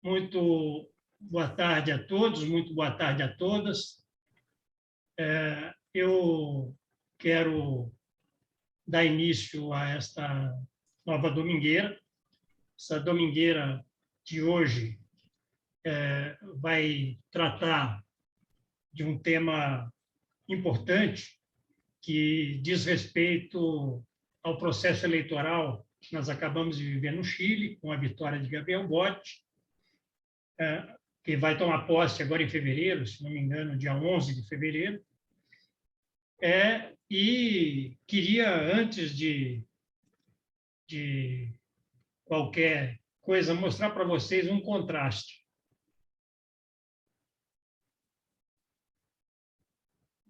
Muito boa tarde a todos, muito boa tarde a todas. Eu quero dar início a esta nova domingueira. Essa domingueira de hoje vai tratar de um tema importante que diz respeito ao processo eleitoral que nós acabamos de viver no Chile, com a vitória de Gabriel Boric, que vai tomar posse agora em fevereiro, se não me engano, dia 11 de fevereiro. E queria, antes de qualquer coisa, mostrar para vocês um contraste.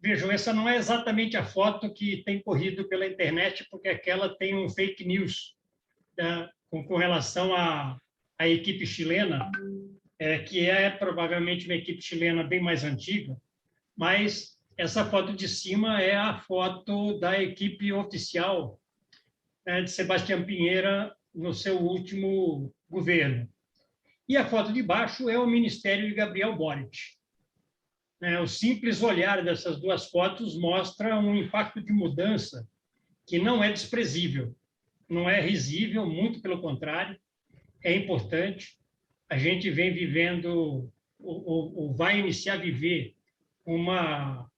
Vejam, essa não é exatamente a foto que tem corrido pela internet, porque aquela tem um fake news, né, com relação à equipe chilena, que é provavelmente uma equipe chilena bem mais antiga, mas essa foto de cima é a foto da equipe oficial, né, de Sebastião Pinheira no seu último governo. E a foto de baixo é o ministério de Gabriel Boric. O simples olhar dessas duas fotos mostra um impacto de mudança que não é desprezível, não é risível, muito pelo contrário, é importante. A gente vem vivendo, ou vai iniciar a viver, uma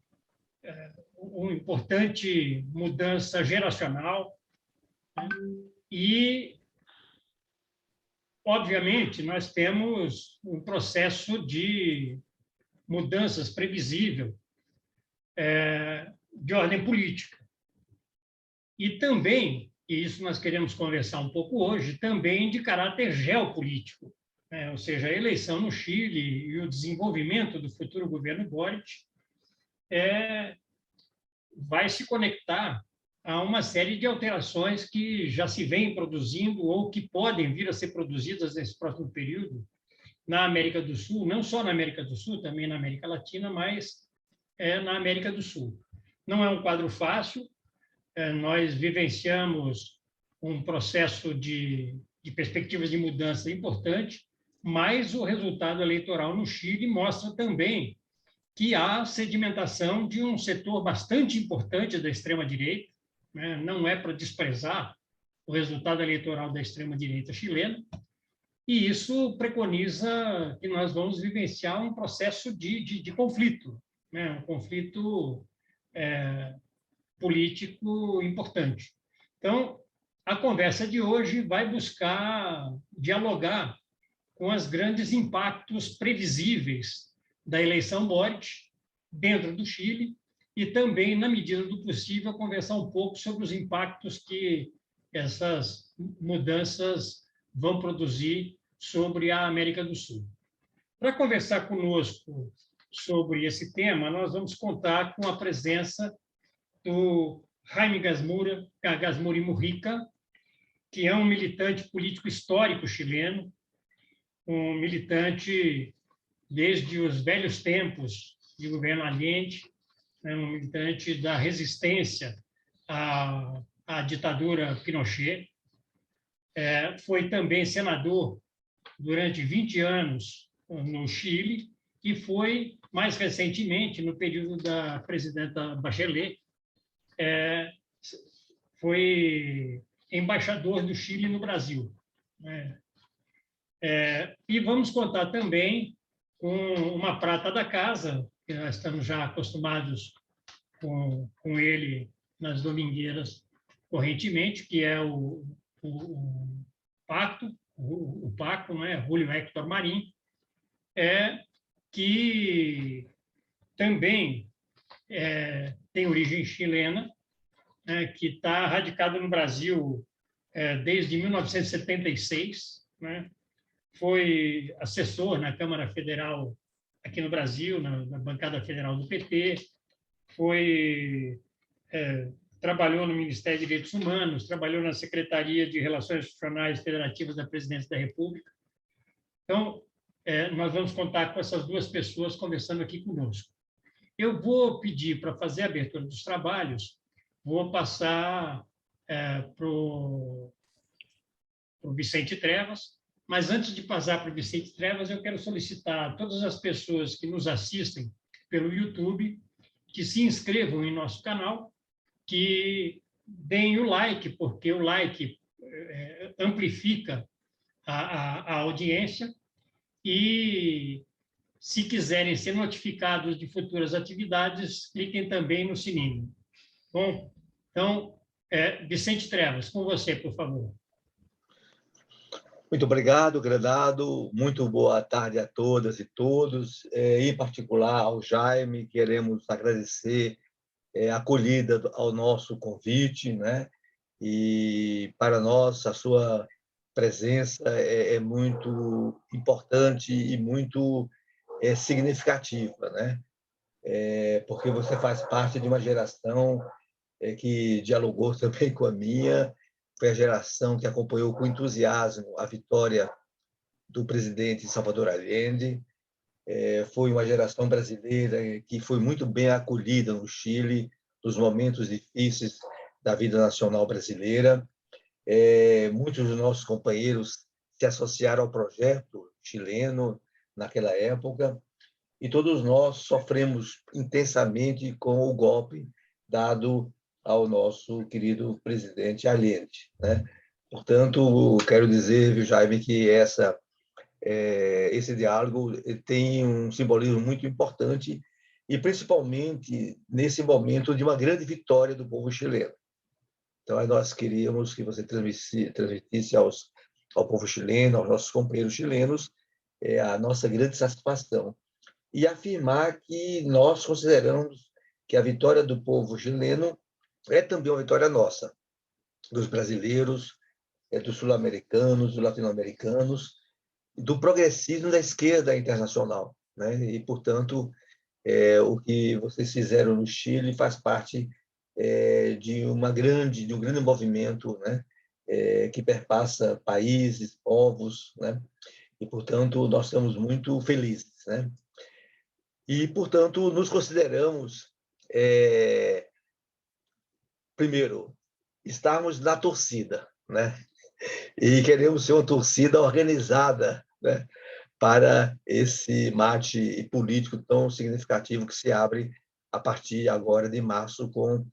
importante mudança geracional, né? E, obviamente, nós temos um processo de mudanças previsível de ordem política. E também, e isso nós queremos conversar um pouco hoje, também de caráter geopolítico, ou seja, a eleição no Chile e o desenvolvimento do futuro governo Boric vai se conectar a uma série de alterações que já se vêm produzindo ou que podem vir a ser produzidas nesse próximo período na América do Sul, não só na América do Sul, também na América Latina, mas na América do Sul. Não é um quadro fácil, nós vivenciamos um processo de perspectivas de mudança importante, mas o resultado eleitoral no Chile mostra também que há sedimentação de um setor bastante importante da extrema-direita, né? Não é para desprezar o resultado eleitoral da extrema-direita chilena, e isso preconiza que nós vamos vivenciar um processo de conflito, né? Um conflito político importante. Então, a conversa de hoje vai buscar dialogar com os grandes impactos previsíveis da eleição Boric dentro do Chile e também, na medida do possível, conversar um pouco sobre os impactos que essas mudanças vão produzir sobre a América do Sul. Para conversar conosco sobre esse tema, nós vamos contar com a presença do Jaime Gasmuri Mujica, que é um militante político histórico chileno, um militante desde os velhos tempos de governo Allende, um militante da resistência à ditadura Pinochet. Foi também senador durante 20 anos no Chile e foi, mais recentemente, no período da presidenta Bachelet, foi embaixador do Chile no Brasil. E vamos contar também com uma prata da casa, que nós estamos já acostumados com ele nas domingueiras correntemente, que é o Paco, né? Julio Héctor Marín, que também tem origem chilena, que está radicado no Brasil desde 1976, né? Foi assessor na Câmara Federal aqui no Brasil, na bancada federal do PT, trabalhou no Ministério de Direitos Humanos, trabalhou na Secretaria de Relações Institucionais Federativas da Presidência da República. Então, nós vamos contar com essas duas pessoas conversando aqui conosco. Eu vou pedir para fazer a abertura dos trabalhos, vou passar para o Vicente Trevas, Mas antes de passar para o Vicente Trevas, eu quero solicitar a todas as pessoas que nos assistem pelo YouTube que se inscrevam em nosso canal, que deem o like, porque o like amplifica a audiência, e se quiserem ser notificados de futuras atividades, cliquem também no sininho. Bom, então, Vicente Trevas, com você, por favor. Muito obrigado, Granado. Muito boa tarde a todas e todos. Em particular ao Jaime, queremos agradecer a acolhida ao nosso convite, né? E para nós a sua presença é muito importante e muito significativa, né? Porque você faz parte de uma geração que dialogou também com a minha, foi a geração que acompanhou com entusiasmo a vitória do presidente Salvador Allende, foi uma geração brasileira que foi muito bem acolhida no Chile, nos momentos difíceis da vida nacional brasileira. Muitos dos nossos companheiros se associaram ao projeto chileno naquela época, e todos nós sofremos intensamente com o golpe dado ao nosso querido presidente Allende, né? Portanto, quero dizer, viu, Jaime, que esse diálogo tem um simbolismo muito importante, e principalmente nesse momento de uma grande vitória do povo chileno. Então, nós queríamos que você transmitisse ao povo chileno, aos nossos companheiros chilenos, a nossa grande satisfação, e afirmar que nós consideramos que a vitória do povo chileno é também uma vitória nossa, dos brasileiros, dos sul-americanos, dos latino-americanos, do progressismo da esquerda internacional, né? E, portanto, o que vocês fizeram no Chile faz parte de um grande movimento, né? Que perpassa países, povos, né? E, portanto, nós estamos muito felizes, né? E, portanto, nos consideramos, primeiro, estarmos na torcida, né? E queremos ser uma torcida organizada, né? Para esse mate político tão significativo que se abre a partir agora de março com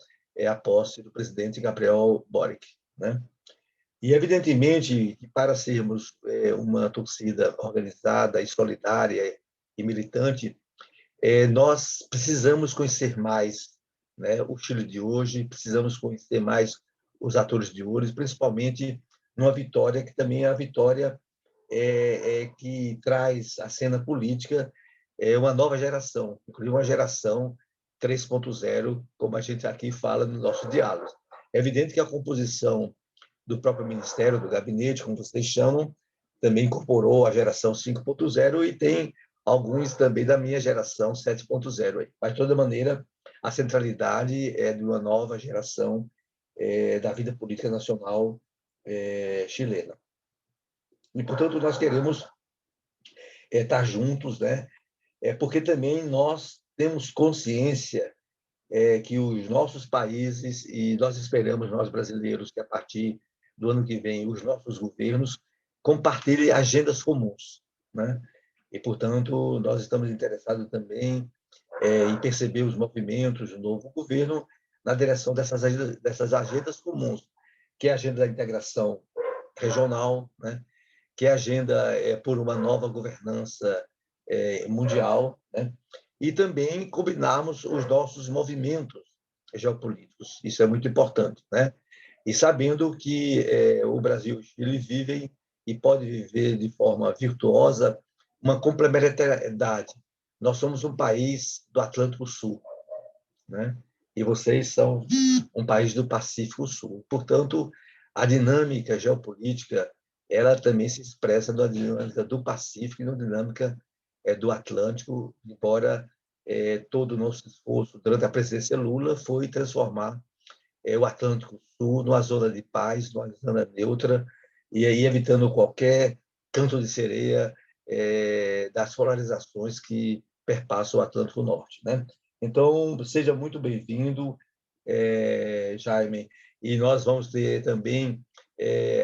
a posse do presidente Gabriel Boric, né? E, evidentemente, que para sermos uma torcida organizada e solidária e militante, nós precisamos conhecer mais, né, o Chile de hoje, precisamos conhecer mais os atores de hoje, principalmente numa vitória que também é a vitória que traz à cena política uma nova geração, inclusive uma geração 3.0, como a gente aqui fala no nosso diálogo. É evidente que a composição do próprio Ministério, do gabinete, como vocês chamam, também incorporou a geração 5.0, e tem alguns também da minha geração 7.0. Mas, de toda maneira, a centralidade é de uma nova geração da vida política nacional chilena. E, portanto, nós queremos estar juntos, né? Porque também nós temos consciência que os nossos países, e nós esperamos, nós brasileiros, que a partir do ano que vem os nossos governos compartilhem agendas comuns, né? E, portanto, nós estamos interessados também em perceber os movimentos do novo governo na direção dessas agendas comuns, que é a agenda da integração regional, né? Que é a agenda por uma nova governança mundial, né? E também combinarmos os nossos movimentos geopolíticos. Isso é muito importante, né? E sabendo que o Brasil e o Chile vivem e pode viver de forma virtuosa uma complementariedade. Nós somos um país do Atlântico Sul, né? E vocês são um país do Pacífico Sul. Portanto, a dinâmica geopolítica ela também se expressa na dinâmica do Pacífico e na dinâmica do Atlântico, embora todo o nosso esforço durante a presidência Lula foi transformar o Atlântico Sul numa zona de paz, numa zona neutra, e aí evitando qualquer canto de sereia das polarizações que perpassam o Atlântico Norte, né? Então, seja muito bem-vindo, Jaime, e nós vamos ter também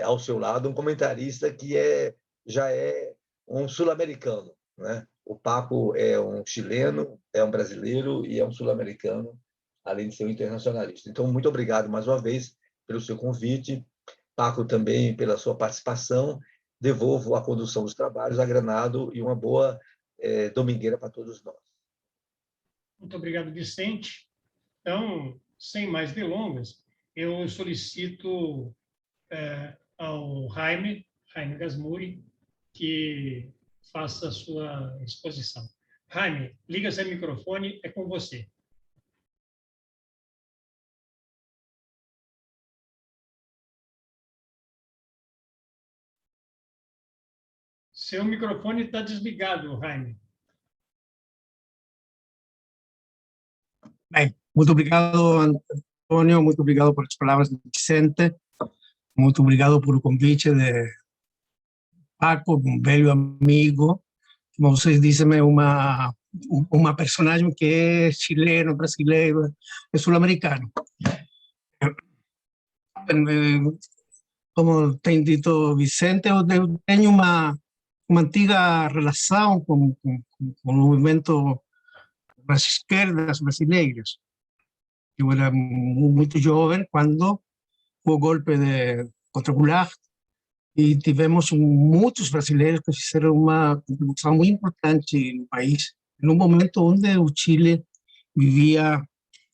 ao seu lado um comentarista que é já é um sul-americano, né? O Paco é um chileno, é um brasileiro e é um sul-americano, além de ser um internacionalista. Então, muito obrigado mais uma vez pelo seu convite, Paco, também pela sua participação. Devolvo a condução dos trabalhos a Granado e uma boa domingueira para todos nós. Muito obrigado, Vicente. Então, sem mais delongas, eu solicito ao Jaime Gasmuri, que faça a sua exposição. Jaime, liga seu microfone, é com você. Seu microfone está desligado, Jaime. Bem, muito obrigado, Antônio, muito obrigado por as palavras do Vicente, muito obrigado por o convite de Paco, um velho amigo. Como vocês dizem, é uma personagem que é chileno, brasileiro, é sul-americano. Como tem dito Vicente, eu tenho uma antiga relação com o movimento das esquerdas brasileiras. Eu era muito jovem quando o golpe contra Goulart, e tivemos muitos brasileiros que fizeram uma contribuição muito importante no país, num momento onde o Chile vivia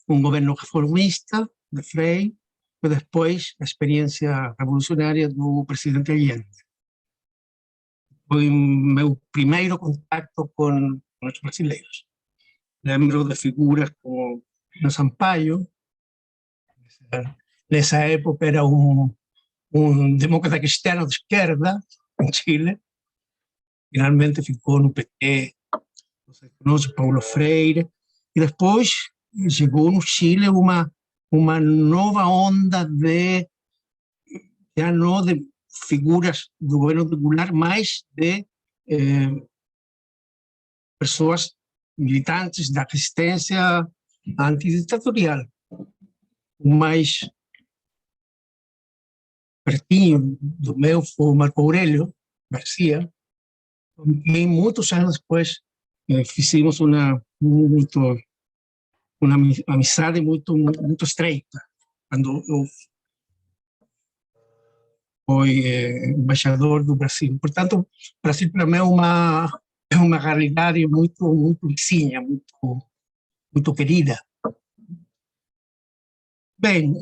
um governo reformista de Frei, e depois a experiência revolucionária do presidente Allende. Foi meu primeiro contato com os brasileiros. Lembro de figuras como Pino Sampaio. Nessa época era um demócrata cristiano de esquerda em Chile. Finalmente ficou no PT, você conhece Paulo Freire. E depois chegou no Chile uma nova onda já não de figuras do governo de Goulart, mas de pessoas militantes da resistência antiditatorial. O mais pertinho do meu foi o Marco Aurélio Garcia, e muitos anos depois fizemos uma amizade muito estreita, quando eu fui embaixador do Brasil. Portanto, o Brasil para mim é uma realidade muito vizinha, muito querida. Bem,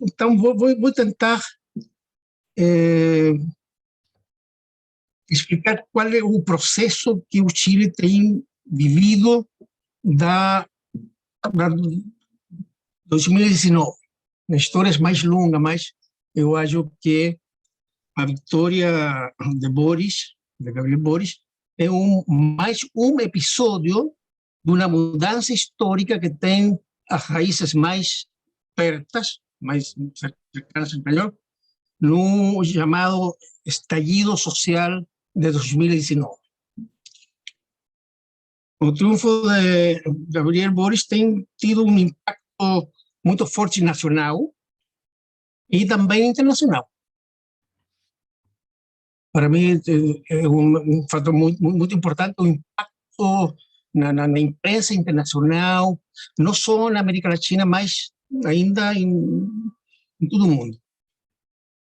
então vou tentar explicar qual é o processo que o Chile tem vivido da 2019. A história é mais longa, mas eu acho que a vitória de Gabriel Boric, é mais um episódio de uma mudança histórica que tem as raízes mais pertas, mais cercanas ao espanhol, no chamado estallido social de 2019. O triunfo de Gabriel Boric tem tido um impacto muito forte nacional e também internacional. Para mim é um fator muito importante o impacto na imprensa internacional, não só na América Latina, mas ainda em todo o mundo.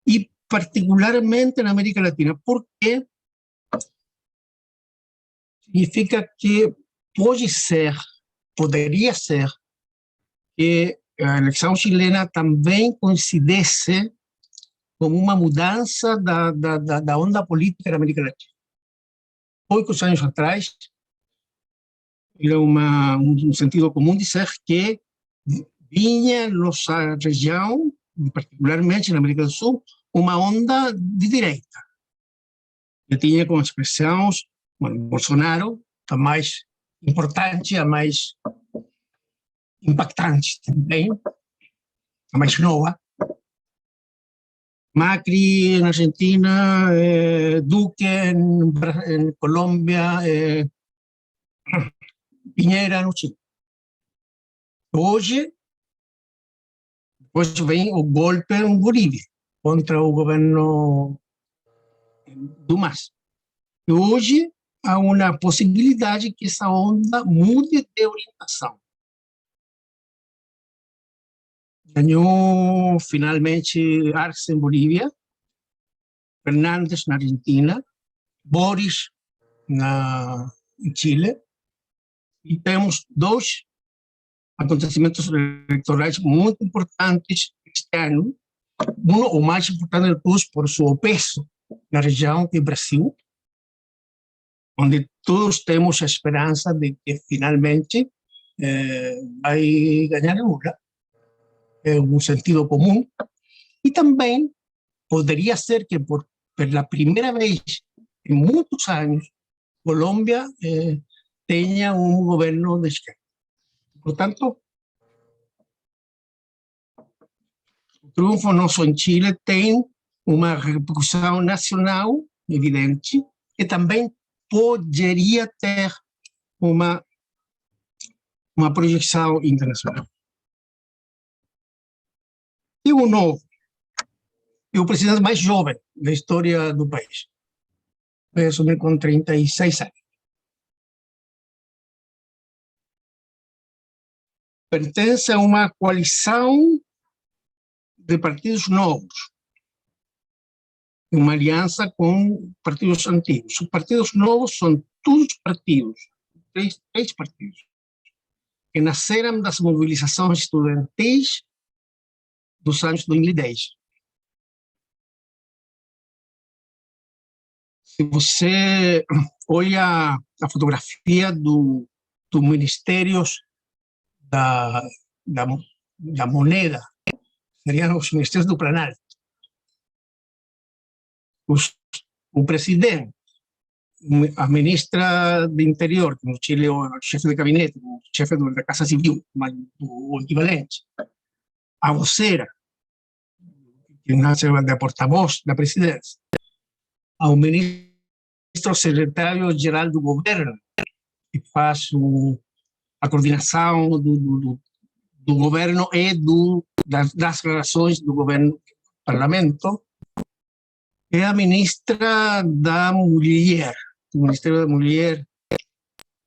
E particularmente na América Latina, porque significa que poderia ser que a eleição chilena também coincidisse como uma mudança da onda política da América Latina. Poucos anos atrás, era um sentido comum dizer que vinha nossa região, particularmente na América do Sul, uma onda de direita. Que tinha como expressões, Bolsonaro, a mais importante, a mais impactante também, a mais nova, Macri en Argentina, Duque en Colombia, Piñera no Chile. Hoje vem o golpe em Bolívia contra o governo do MAS. E hoje há uma possibilidade que essa onda mude de orientação. Ganhou finalmente Arce em Bolívia, Fernandes na Argentina, Boris em Chile, e temos dois acontecimentos eleitorais muito importantes este ano. Um, o mais importante de todos por seu peso na região, que é o Brasil, onde todos temos a esperança de que finalmente vai ganhar Lula, é um sentido comum. E também poderia ser que pela primeira vez em muitos anos, Colômbia tenha um governo de esquerda. Portanto, o triunfo nosso em Chile tem uma repercussão nacional evidente e também poderia ter uma projeção internacional. E o novo, é o presidente mais jovem da história do país. Vai assumir com 36 anos. Pertence a uma coalição de partidos novos, uma aliança com partidos antigos. Os partidos novos são todos partidos, três partidos, que nasceram das mobilizações estudantis dos anos 2010. Se você olha a fotografia dos ministérios da moneda, seriam os ministérios do Planalto. O presidente, a ministra do Interior, que no Chile é o chefe de gabinete, o chefe da Casa Civil, o equivalente, a vocera, que nasce da porta-voz da presidência, ao ministro secretário-geral do governo, que faz a coordenação do governo e das relações do governo parlamento, é a ministra da Mulher, do Ministério da Mulher,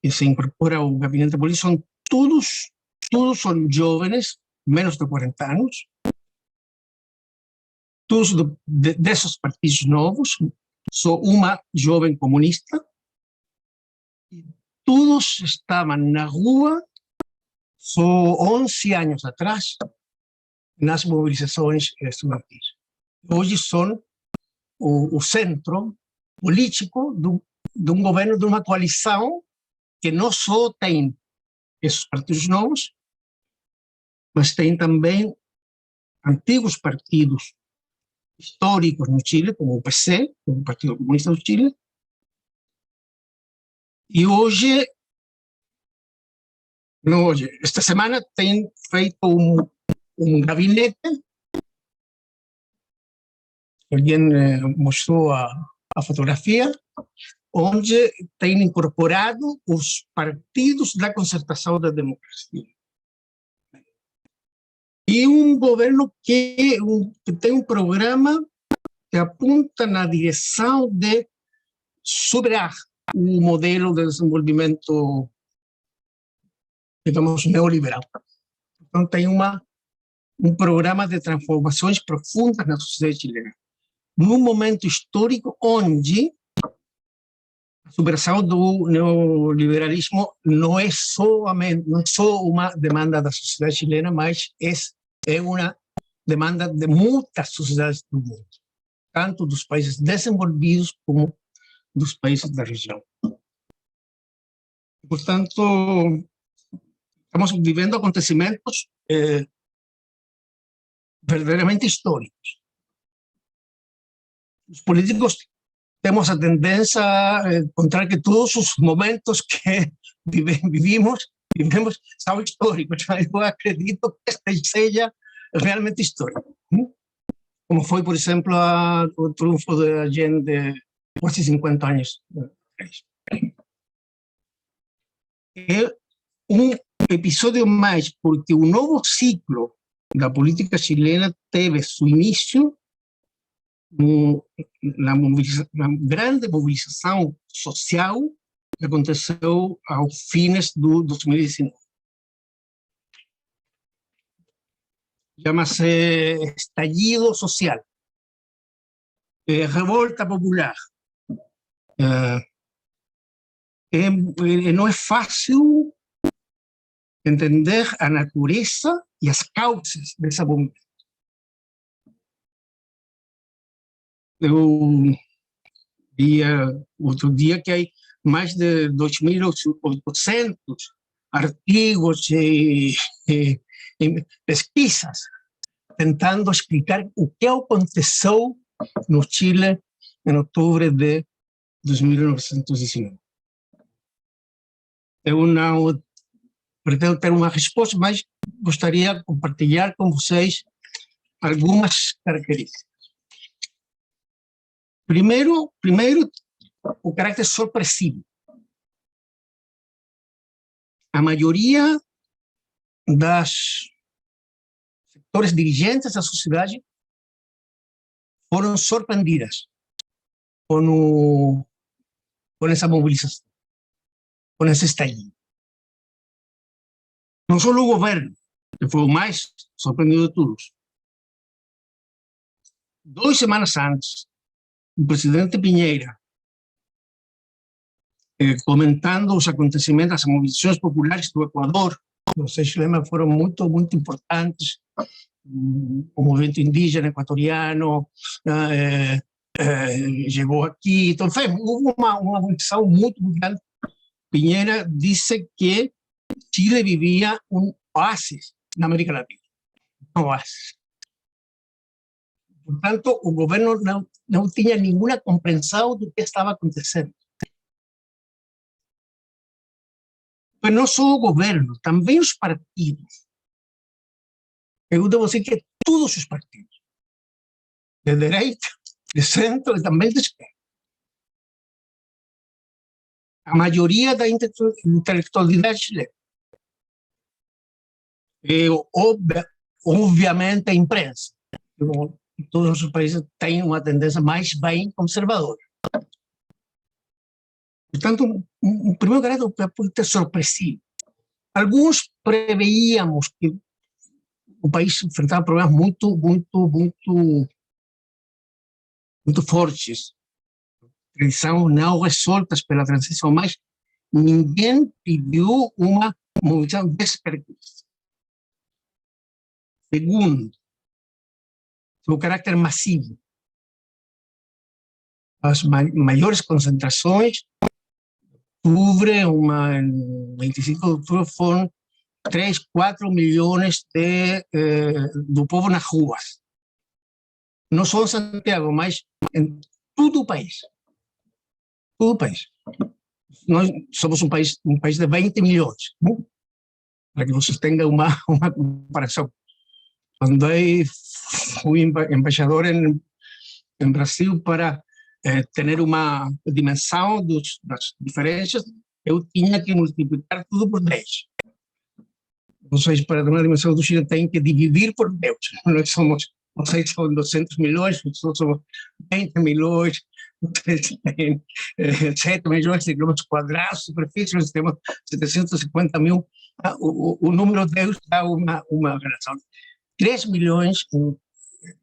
que se incorpora ao gabinete político. São todos são jovens, menos de 40 anos, todos desses partidos novos. Sou uma jovem comunista, e todos estavam na rua só 11 anos atrás, nas mobilizações estudantis. Hoje são o centro político de um governo, de uma coalição que não só tem esses partidos novos, mas tem também antigos partidos históricos no Chile, como o PC, o Partido Comunista do Chile. E hoje, esta semana, tem feito um gabinete. Alguém mostrou a fotografia, onde tem incorporado os partidos da concertação da democracia. E um governo que tem um programa que apunta na direção de superar o modelo de desenvolvimento, digamos, neoliberal. Então, tem um programa de transformações profundas na sociedade chilena, num momento histórico onde a superação do neoliberalismo não é só uma demanda da sociedade chilena, mas é uma demanda de muitas sociedades do mundo, tanto dos países desenvolvidos como dos países da região. Portanto, estamos vivendo acontecimentos verdadeiramente históricos. Os políticos temos a tendência a encontrar que todos os momentos que vivemos são históricos. Eu acredito que este seja realmente histórico. Como foi, por exemplo, o triunfo de Allende quase 50 anos atrás. É um episódio mais, porque o novo ciclo da política chilena teve seu início na grande mobilização social que aconteceu aos fins do 2019. Chama-se estallido social, revolta popular. Não é fácil entender a natureza e as causas dessa movimento. Eu vi outro dia que há mais de 2.800 artigos e pesquisas tentando explicar o que aconteceu no Chile em outubro de 1919. Eu não pretendo ter uma resposta, mas gostaria de compartilhar com vocês algumas características. Primeiro, o caráter sorpresivo. A maioria das setores dirigentes da sociedade foram surpreendidas com essa mobilização, com esse estallido. Não só o governo, que foi o mais surpreendido de todos. 2 semanas antes, o presidente Piñera, comentando os acontecimentos, as mobilizações populares do Equador, vocês lembram, foram muito, muito importantes, o movimento indígena equatoriano chegou aqui, então houve uma mobilização muito grande. Piñera disse que Chile vivia oásis na América Latina, oásis. Portanto, o governo não tinha nenhuma compreensão do que estava acontecendo. Mas não só o governo, também os partidos. Eu devo dizer que todos os partidos, de direita, de centro e também de esquerda. A maioria da intelectualidade chilena. Obviamente a imprensa. Todos os países têm uma tendência mais bem conservadora. Portanto, o primeiro caráter pode ter sorpresivo. Alguns preveíamos que o país enfrentava problemas muito fortes, transição não resoltas pela transição, mas ninguém pediu uma mobilização desse característica. Segundo, o caráter massivo. As maiores concentrações, outubro, 25 de outubro, foram 3, 4 milhões do povo nas ruas. Não só em Santiago, mas em todo o país. Todo o país. Nós somos um país de 20 milhões, né? Para que vocês tenham uma comparação. Quando eu fui embaixador em Brasil para ter uma dimensão das diferenças, eu tinha que multiplicar tudo por 10. Vocês, para ter uma dimensão do Chile, têm que dividir por 10. Vocês são 200 milhões, nós somos 20 milhões, vocês têm 7 milhões de quilômetros quadrados, superfície, nós temos 750 mil. O número 10 dá uma relação. 3 milhões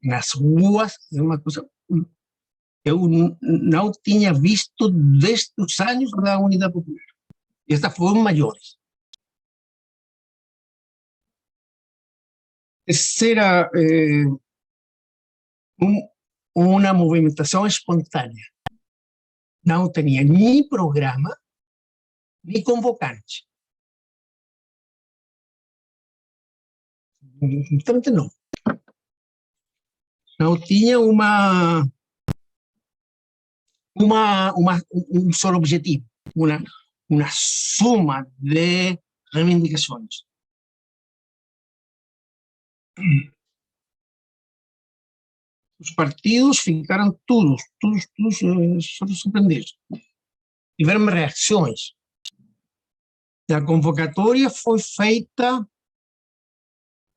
nas ruas é uma coisa que eu não tinha visto desde os anos da Unidade Popular. Estas foram maiores. Terceira, uma movimentação espontânea. Não tinha nem programa, nem convocante. Então, não tinha um só objetivo, uma soma de reivindicações. Os partidos ficaram todos surpreendidos. Tiveram reações. A convocatória foi feita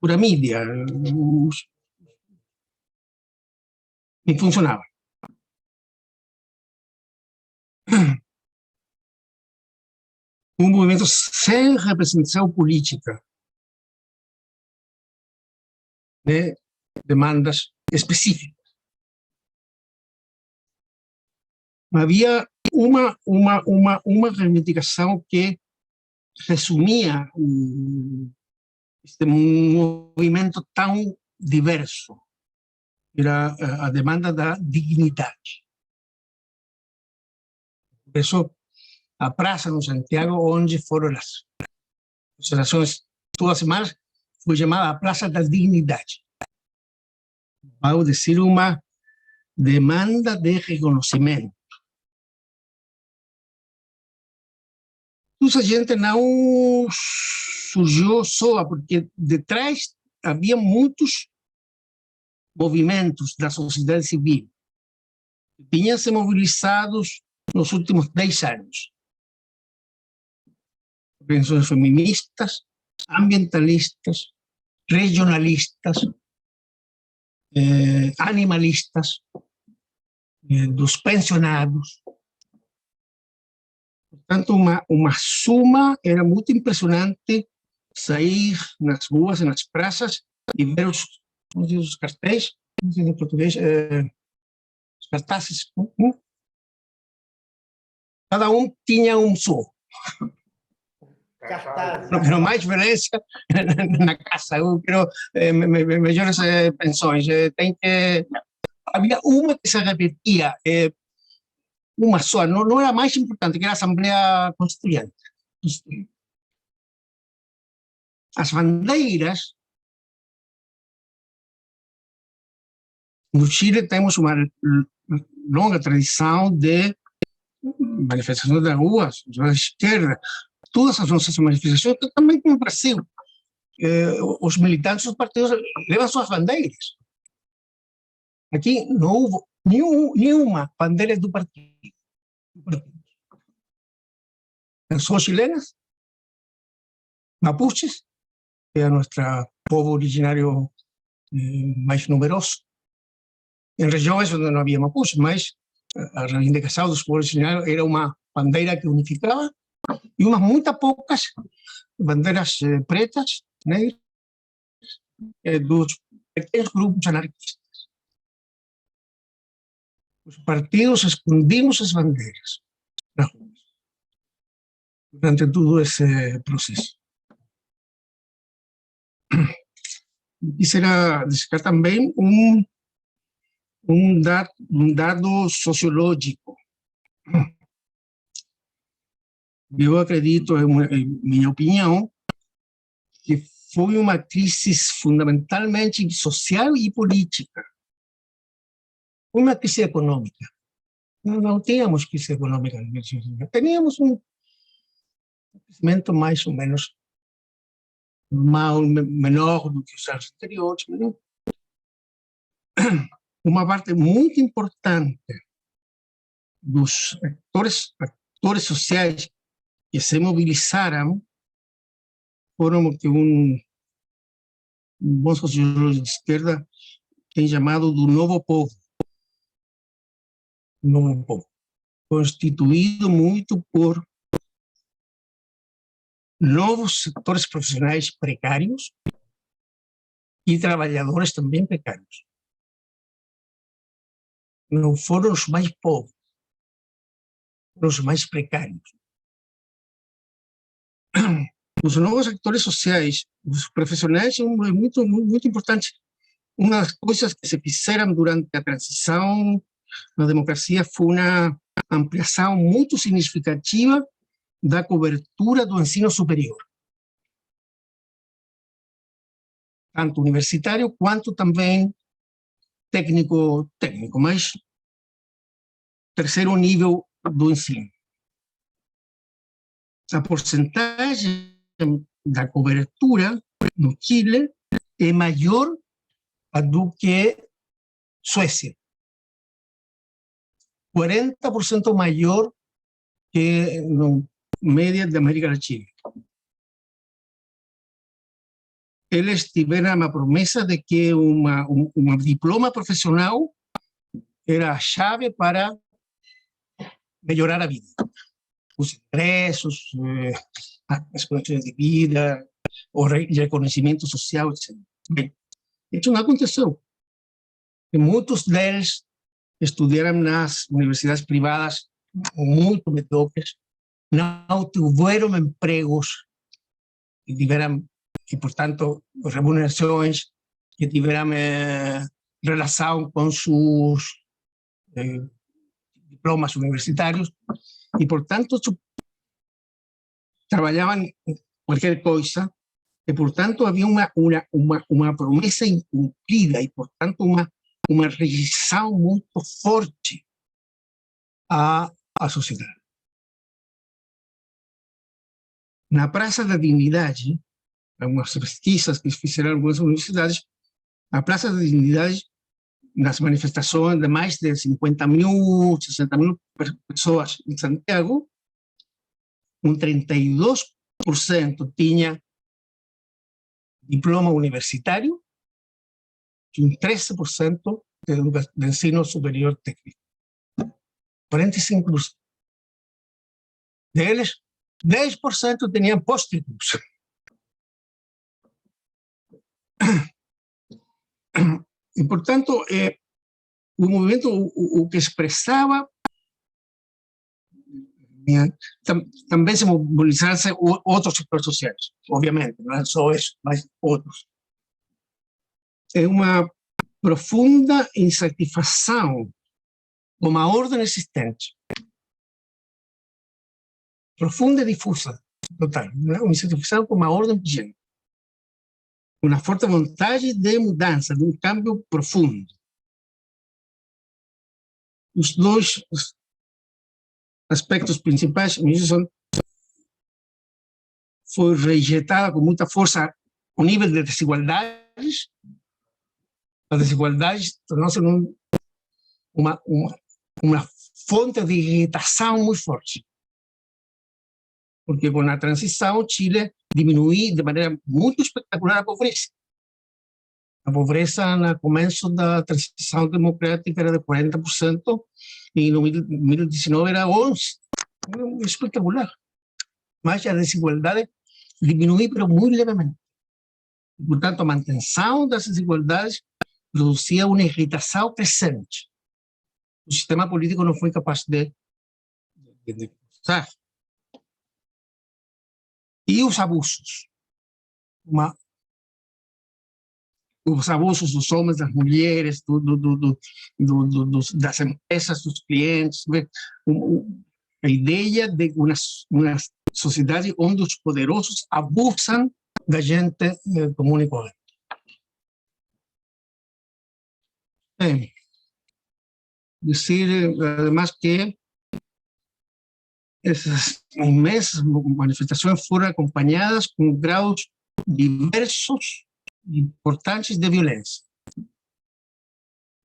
por a mídia. e funcionava. Um movimento sem representação política, né? Demandas específicas. Havia uma reivindicação que resumia este movimento tão diverso. Era a demanda da dignidade. Por isso, a praça no Santiago, onde foram as concentrações todas as semanas, foi chamada a Praça da Dignidade. Ao dizer uma demanda de reconhecimento. Essa gente não surgiu só, porque detrás havia muitos movimentos da sociedade civil que tinham se mobilizados nos últimos 10 anos. Organizações feministas, ambientalistas, regionalistas, animalistas, dos pensionados. Portanto, uma suma, era muito impressionante sair nas ruas, nas praças, e ver os cartéis, não sei em português, os cartazes. Cada um tinha um som. Não quero mais violência na casa, eu quero melhores pensões. Havia uma que se repetia, uma só, não era mais importante, que era a Assembleia Constituinte. As bandeiras, no Chile temos uma longa tradição de manifestações das ruas, da esquerda, todas as nossas manifestações, também no Brasil. Os militantes dos partidos levam suas bandeiras. Aqui não houve nenhuma bandeira do partido. São chilenas, mapuches, que é o nosso povo originário mais numeroso. Em regiões onde não havia mapuches, mas a reivindicação dos povos originários era uma bandeira que unificava, e umas muito poucas bandeiras pretas, negras, dos pequenos grupos anarquistas. Os partidos escondimos as bandeiras nas ruas durante todo esse processo. Quisiera destacar também um dado sociológico. Eu acredito, em minha opinião, que foi uma crise fundamentalmente social e política. Uma crise econômica. Não tínhamos crise econômica. Teníamos um crescimento mais ou menos menor do que os anos anteriores. Uma parte muito importante dos atores sociais que se mobilizaram foram o que um bom sociólogo de esquerda tem chamado do novo povo. Novo povo. Constituído muito por novos setores profissionais precários e trabalhadores também precários. Não foram os mais pobres, foram os mais precários. Os novos atores sociais, os profissionais, são muito importantes. Uma das coisas que se fizeram durante a transição na democracia foi uma ampliação muito significativa da cobertura do ensino superior, tanto universitário quanto também técnico, mas terceiro nível do ensino. A porcentagem da cobertura no Chile é maior do que Suécia. 40% maior que na média da América Latina. Eles tiveram a promessa de que um diploma profissional era a chave para melhorar a vida. Os ingressos, as condições de vida, o reconhecimento social, etc. Bem, isso não aconteceu. E muitos deles estudaram nas universidades privadas muito medíocres, não tiveram empregos e, portanto, remunerações que tiveram relação com seus diplomas universitários e, portanto, trabalhavam em qualquer coisa e, portanto, havia uma promessa incumprida e, portanto, uma rejeição muito forte à sociedade. Na Praça da Dignidade, algumas pesquisas que fizeram algumas universidades, a Praça da Dignidade, nas manifestações de mais de 50.000, 60.000 pessoas em Santiago, 32% tinha diploma universitário e 13% de ensino superior técnico. 45%. Deles, 10% tinham pós-títulos. E, portanto, o movimento, o que expressava, também se mobilizassem outros setores sociais, obviamente, não é só isso, mas outros. É uma profunda insatisfação com a ordem existente, profunda e difusa, total, uma insatisfação com a ordem vigente, uma forte vontade de mudança, de um cambio profundo. Os dois aspectos principais foi rejeitada com muita força o nível de desigualdades. As desigualdades tornou-se uma fonte de irritação muito forte. Porque com a transição, Chile diminuiu de maneira muito espetacular a pobreza. A pobreza, no começo da transição democrática, era de 40%, e no 2019 era 11%. Espetacular. Mas a desigualdade diminuiu, mas muito levemente. Portanto, a manutenção das desigualdades produzia uma irritação crescente. O sistema político não foi capaz de usar. E os abusos. Os abusos dos homens, das mulheres, das empresas, dos clientes. A ideia de uma sociedade onde os poderosos abusam da gente comum e corrente. Bem, dizer, además, que essas imensas manifestações foram acompanhadas com graus diversos e importantes de violência.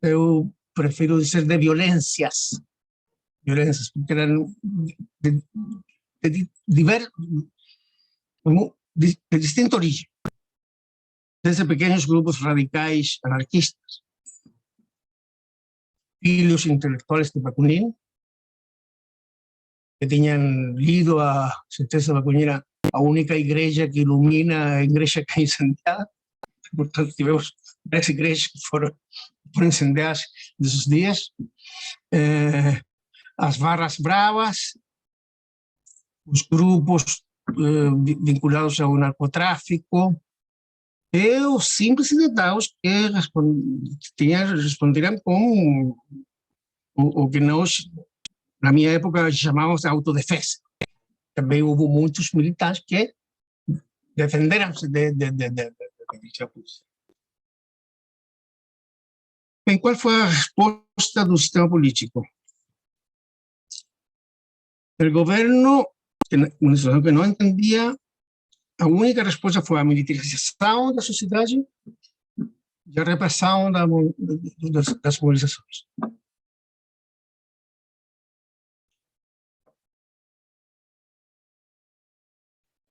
Eu prefiro dizer de violências, porque eram de distinta origem. Desde pequenos grupos radicais anarquistas, filhos intelectuais de Bakunin, que tinham lido a sentença Bakunina, a única igreja que ilumina a igreja que é incendiada. Portanto, tivemos 10 igrejas que foram incendiadas nesses dias. As barras bravas, os grupos vinculados ao narcotráfico, e os simples cidadãos que responderam com o que nós, na minha época, chamávamos de autodefesa. Também houve muitos militares que defenderam-se da polícia. Bem, qual foi a resposta do sistema político? O governo, uma situação que não entendia, a única resposta foi a militarização da sociedade e a repressão das mobilizações.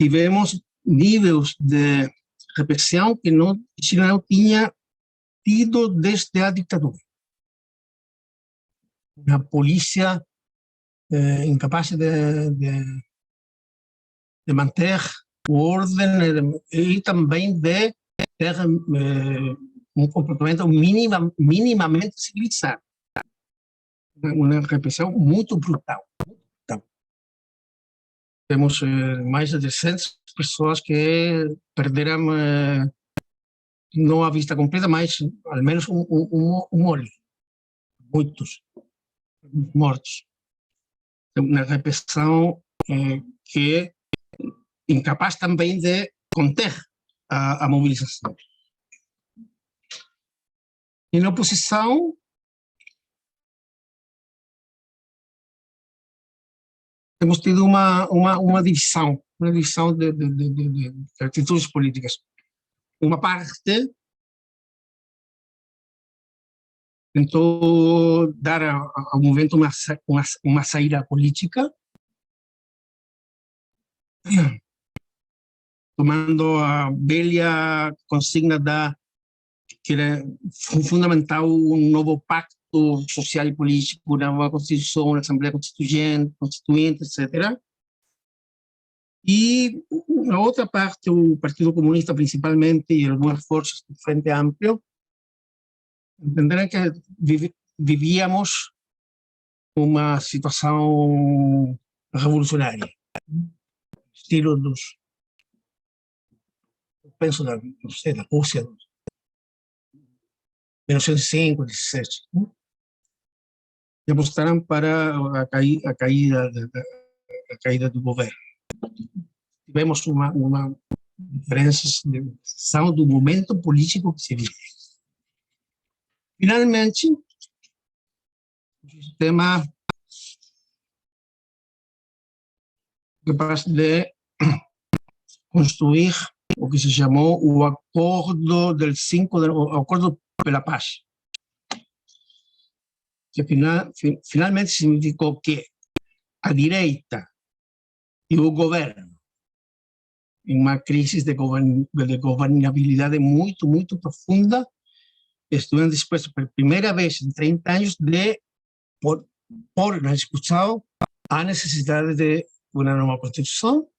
Tivemos níveis de repressão que Chile não tinha tido desde a ditadura. uma polícia incapaz de manter o ordem e também de ter um comportamento minimamente civilizado. Uma repressão muito brutal. Então, temos mais de 300 pessoas que perderam, não a vista completa, mas ao menos um olho. Muitos mortos. Uma repressão que é incapaz também de conter a mobilização. E na oposição, temos tido uma divisão de atitudes políticas. Uma parte tentou dar ao movimento uma saída política, tomando a velha consigna que era fundamental um novo pacto social e político, uma nova Constituição, uma Assembleia Constituinte, etc. E na outra parte, o Partido Comunista principalmente e algumas forças do Frente Amplio entenderam que vivíamos uma situação revolucionária, estilo dos, penso da, não sei, da Rússia, 1905, 17, e apostaram para a caída do governo. Tivemos uma diferença de visão do momento político que se vive. Finalmente, o sistema capaz de construir o que se chamou o Acordo del 5 de Acordo pela Paz, que finalmente significou que a direita e o governo, em uma crise de governabilidade muito, muito profunda, estão dispostos pela primeira vez em 30 anos de pôr na discussão a necessidade de uma nova Constituição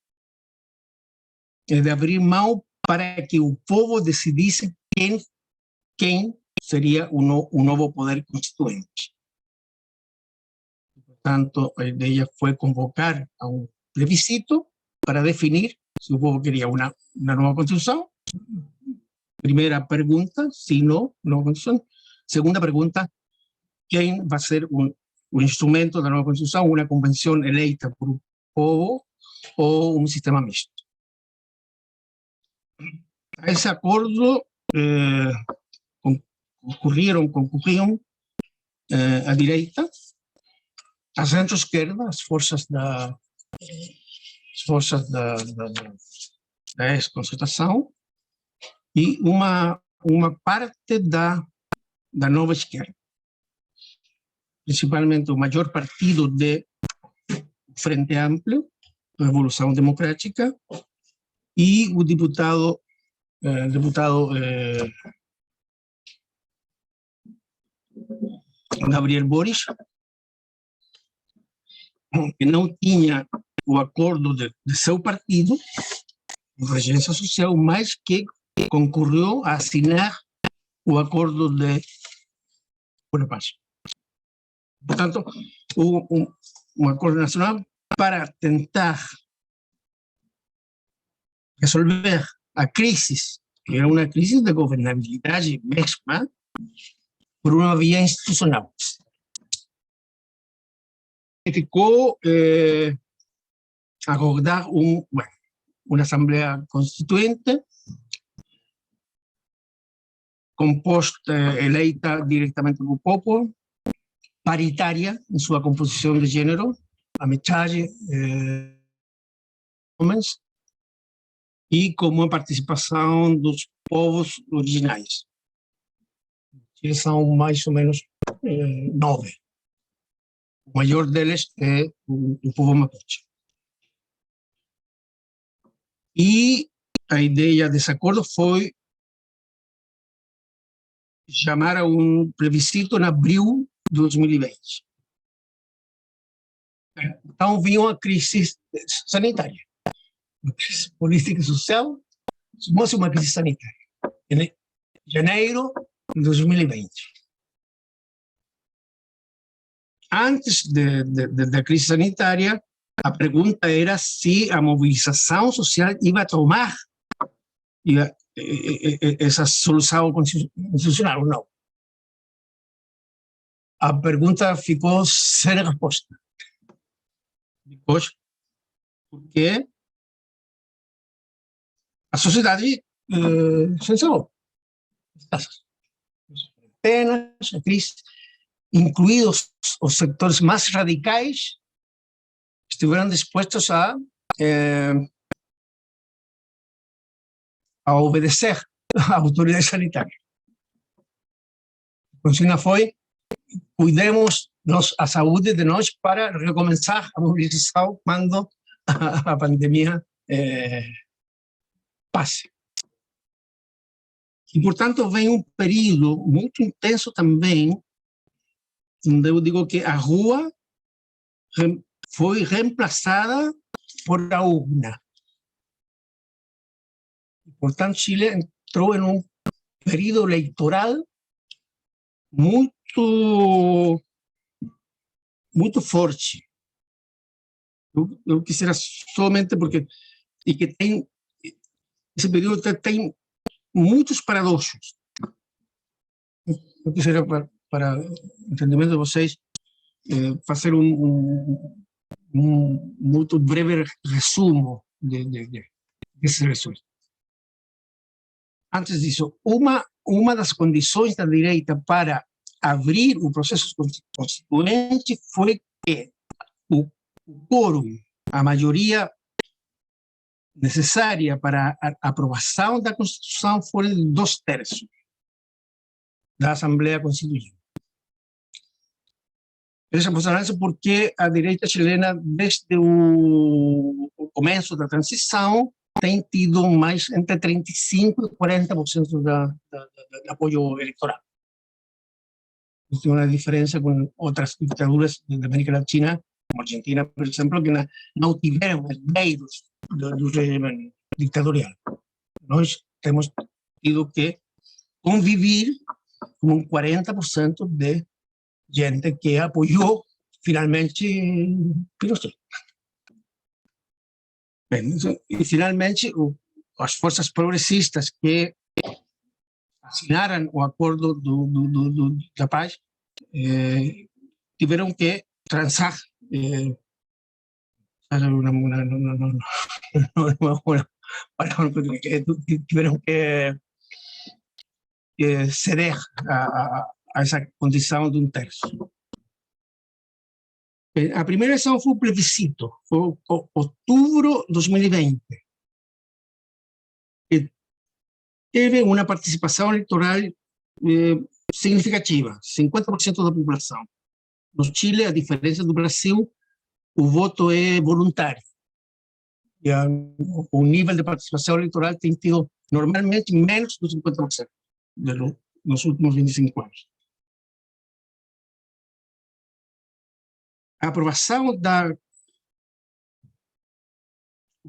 e de abrir mão para que o povo decidisse quem seria o novo poder constituinte. Portanto, a ideia foi convocar a um plebiscito para definir se o povo queria uma nova Constituição. Primeira pergunta, se não, nova Constituição. Segunda pergunta, quem vai ser o instrumento da nova Constituição, uma convenção eleita por o povo ou um sistema misto. A esse acordo concorriam a direita, a centro-esquerda, as forças da ex-concertação e uma parte da nova esquerda, principalmente o maior partido de Frente Amplio, Revolução Democrática, e o deputado Gabriel Boric, que não tinha o acordo de seu partido, Regência Social, mas que concorreu a assinar o acordo de paz. Portanto, um acordo nacional para tentar resolver a crise, que era uma crise de governabilidade mesma, por uma via institucional. E ficou a acordar uma Assembleia Constituinte composta, eleita diretamente pelo povo, paritária em sua composição de gênero, a metade homens, e com uma participação dos povos originais. Eles são mais ou menos 9. O maior deles é o povo mapuche. E a ideia desse acordo foi chamar a um plebiscito em abril de 2020. Então, vinha uma crise sanitária, uma crise política e social, sumou-se uma crise sanitária, em janeiro de 2020. Antes da crise sanitária, a pergunta era se a mobilização social ia tomar essa solução constitucional ou não. A pergunta ficou sem resposta. Depois, porque a sociedade se encerrou. Apenas a crise, incluídos os setores mais radicais, estiveram dispostos a obedecer à autoridade sanitária. A consigna foi: cuidemos a saúde de nós para recomeçar a mobilização quando a pandemia passe. E, portanto, vem um período muito intenso também, onde eu digo que a rua foi reemplazada por a urna. Portanto, Chile entrou em um período eleitoral muito forte. Eu quisiera somente porque e que tem esse período tem muitos paradoxos. Eu quisiera, para entendimento de vocês, fazer muito breve resumo desses eleições. Antes disso, uma das condições da direita para abrir o processo constituinte foi que o quórum, a maioria necessária para a aprovação da Constituição, foi de 2/3 da Assembleia Constituinte. Essa posição porque a direita chilena, desde o começo da transição, tem tido mais entre 35% e 40% de apoio eleitoral. Isso é uma diferença com outras ditaduras da América Latina, como a Argentina, por exemplo, que não tiveram herdeiros do regime ditatorial. Nós temos tido que conviver com um 40% de gente que apoiou finalmente Pinochet. Bem, e finalmente as forças progressistas que assinaram o acordo da paz tiveram que transar, tiveram que ceder a essa condição de 1/3. A primeira eleição foi o plebiscito, foi outubro de 2020. Teve uma participação eleitoral significativa, 50% da população. No Chile, a diferença do Brasil, o voto é voluntário. E o nível de participação eleitoral tem tido normalmente menos de 50% nos últimos 25 anos. A aprovação o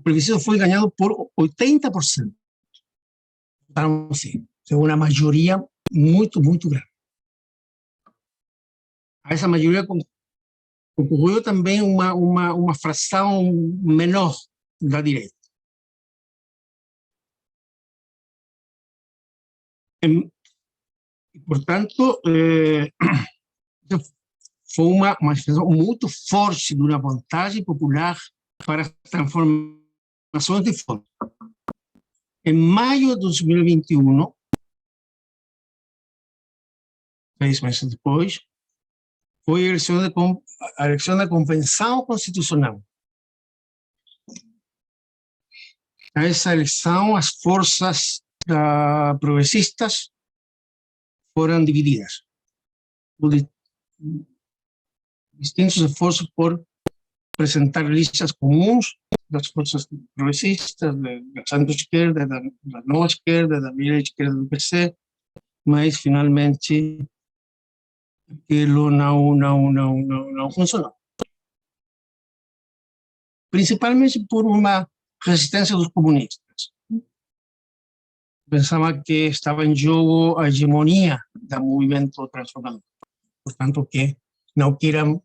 plebiscito foi ganhado por 80%. Então, sim, é uma maioria muito grande. A essa maioria concorreu também uma fração menor da direita. E, portanto, foi uma expressão muito forte de uma vontade popular para transformações de fundo. Em maio de 2021, 6 meses depois, foi a eleição da Convenção Constitucional. Nessa eleição, as forças progressistas foram divididas. Distintos esforços por apresentar listas comuns das forças progressistas, da centro-esquerda, da nova esquerda, da velha esquerda do PC, mas finalmente aquilo não funcionou. principalmente por uma resistência dos comunistas. Pensava que estava em jogo a hegemonia do movimento transformador. Portanto, que não queiram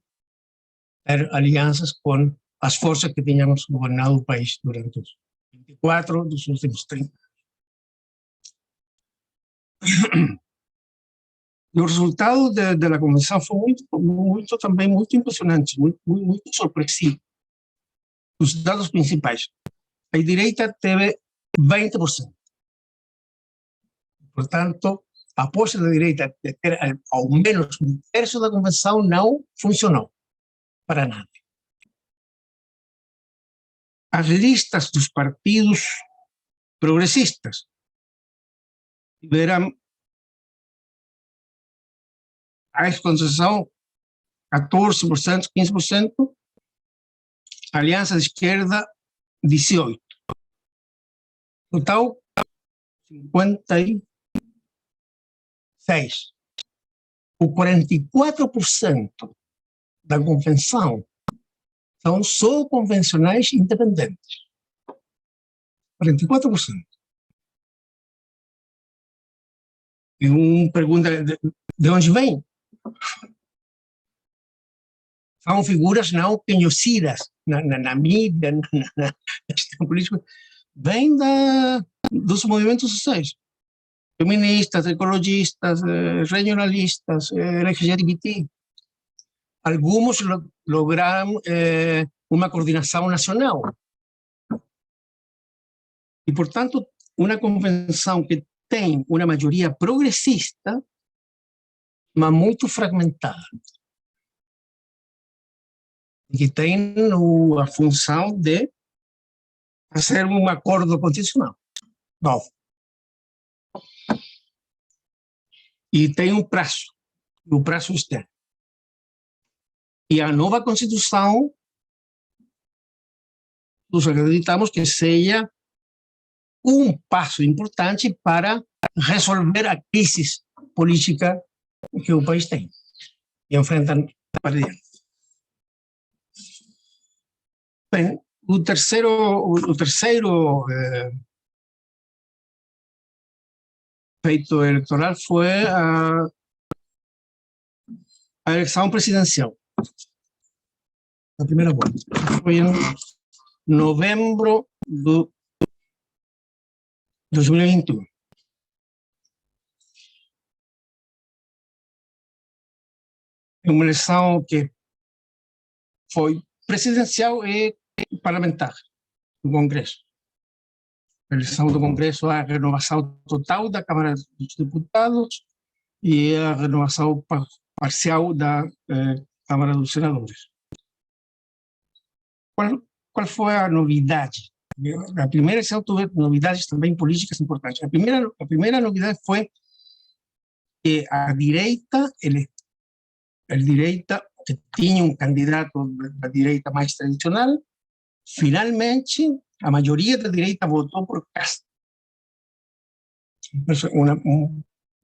ter alianças com as forças que tínhamos governado o país durante os 24 dos últimos 30. E o resultado da convenção foi também muito impressionante, muito surpresivo. Os dados principais. A direita teve 20%. Portanto, a aposta da direita de ter ao menos um terço da convenção não funcionou para nada. As listas dos partidos progressistas tiveram a ex-concessão 14%, 15%, a Aliança de Esquerda 18%. Total, 56%. O 44% da convenção são só convencionais independentes. 44%. E pergunta de onde vem? São figuras não conhecidas na mídia, na questão política. Vem dos movimentos sociais. Feministas, ecologistas, regionalistas, LGBT. Alguns lograram uma coordenação nacional. E, portanto, uma convenção que tem uma maioria progressista, mas muito fragmentada. Que tem a função de fazer um acordo constitucional novo. E tem um prazo, o prazo externo. E a nova Constituição, nós acreditamos que seja um passo importante para resolver a crise política que o país tem e enfrenta para diante. Bem, o terceiro feito eleitoral foi a eleição presidencial. A primeira volta. Foi em novembro de 2021. É uma eleição que foi presidencial e parlamentar do Congresso. A eleição do Congresso, a renovação total da Câmara dos Deputados e a renovação parcial da Câmara dos Senadores. Qual foi a novidade? A primeira eleição teve novidades também políticas importantes. A primeira novidade foi que a direita que tinha um candidato da direita mais tradicional, finalmente a maioria da direita votou por Castro,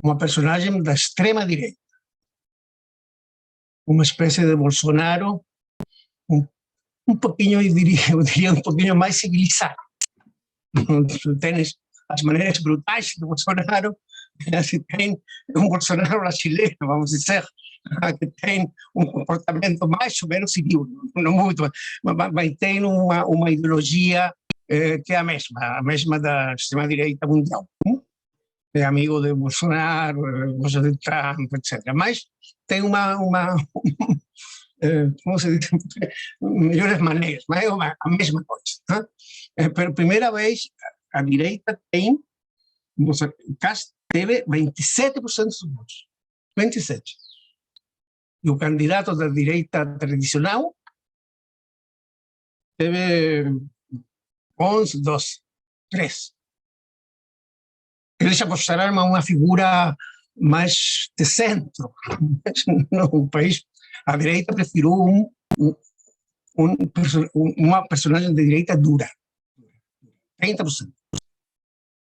uma personagem da extrema direita, uma espécie de Bolsonaro, um pouquinho, eu diria um pouquinho mais civilizado. Tem as maneiras brutais do Bolsonaro, tem um Bolsonaro brasileiro, vamos dizer, que tem um comportamento mais ou menos civil, não muito, mas tem uma ideologia que é a mesma da extrema-direita mundial. É amigo de Bolsonaro, gosta de Trump, etc. Mas tem como se diz, melhores maneiras, mas é a mesma coisa. Pela primeira vez, a direita tem, Castro teve 27% dos votos. 27%. E o candidato da direita tradicional teve 11, 12, 3. Eles apostaram a uma figura mais de centro. No país, a direita preferiu uma personagem de direita dura. 30%.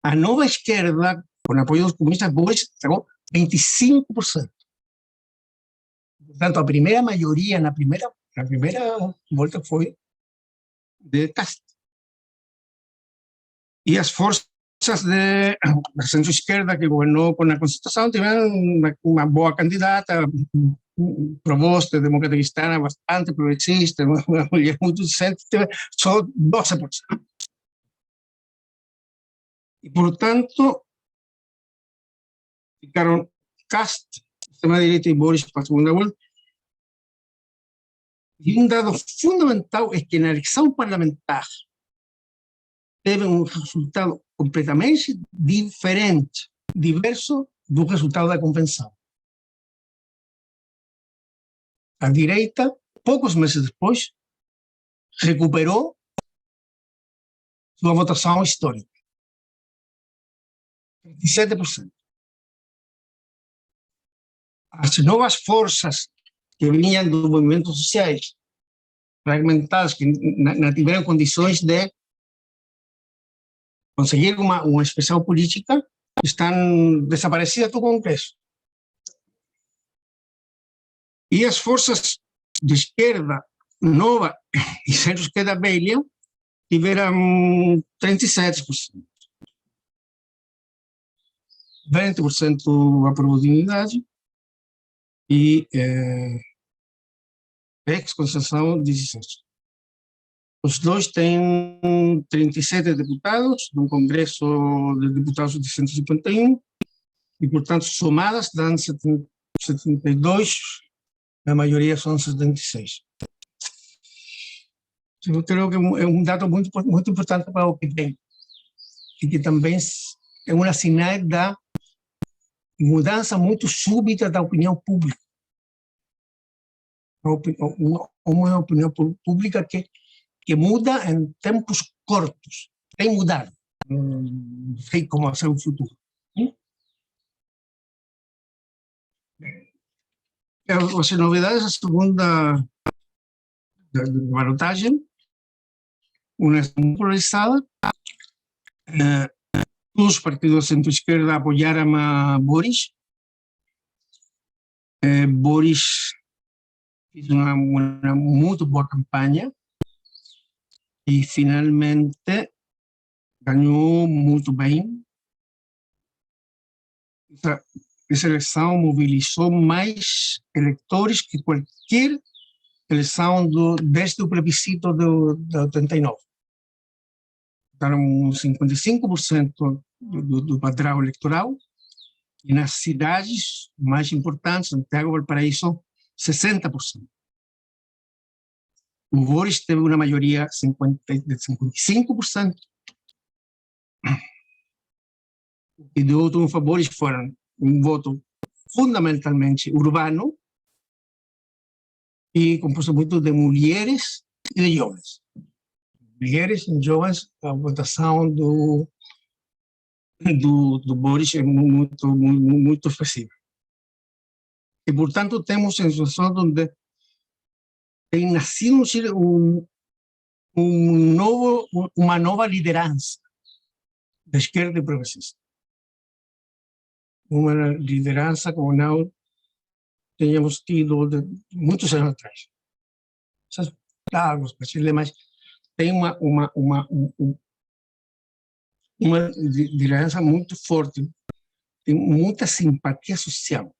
A nova esquerda, com apoio dos comunistas, chegou 25%. Portanto, a primeira maioria na primeira volta foi de Cast. E as forças da centro-esquerda que governou com a Constituição tiveram uma boa candidata, Provoste, democrata cristã, bastante progressista, uma mulher muito decente, teve só 12%. E, portanto, ficaram Cast, extrema-direita e Boris para a segunda volta. E um dado fundamental é que na eleição parlamentar teve um resultado completamente diferente, diverso do resultado da convenção. A direita, poucos meses depois, recuperou sua votação histórica. 27%. As novas forças que vinham dos movimentos sociais, fragmentados, que não tiveram condições de conseguir uma expressão política, estão desaparecidas do Congresso. E as forças de esquerda nova e centro-esquerda velha tiveram 37%. 20% aprobou dignidade e ex-concessão 17%. Os dois têm 37 deputados, num Congresso de Deputados de 151, e, portanto, somadas, dão 72, a maioria são 76. Eu creio que é um dado muito, muito importante para o que vem, e que também é uma sinal da mudança muito súbita da opinião pública. Uma opinião pública que muda em tempos curtos. Tem mudado. Não sei como vai ser o futuro. As novidades, a segunda balotagem, uma polarizada. Todos os partidos de centro-esquerda apoiaram a Boris. Boris fez uma muito boa campanha e finalmente ganhou muito bem. Essa eleição mobilizou mais eleitores que qualquer eleição desde o plebiscito de 89. Estaram 55% do padrão eleitoral, e nas cidades mais importantes, Santiago e Valparaíso, 60%. O Boris teve uma maioria de 55%. O que deu triunfo a Boris foram um voto fundamentalmente urbano e composto muito de mulheres e de jovens. Mulheres e jovens, a votação do Boris é muito expressiva. E, portanto, temos uma situação onde tem nascido uma nova liderança da esquerda e progressista. Uma liderança como não tínhamos tido de muitos anos atrás. Claro, mas tem uma liderança muito forte, tem muita simpatia social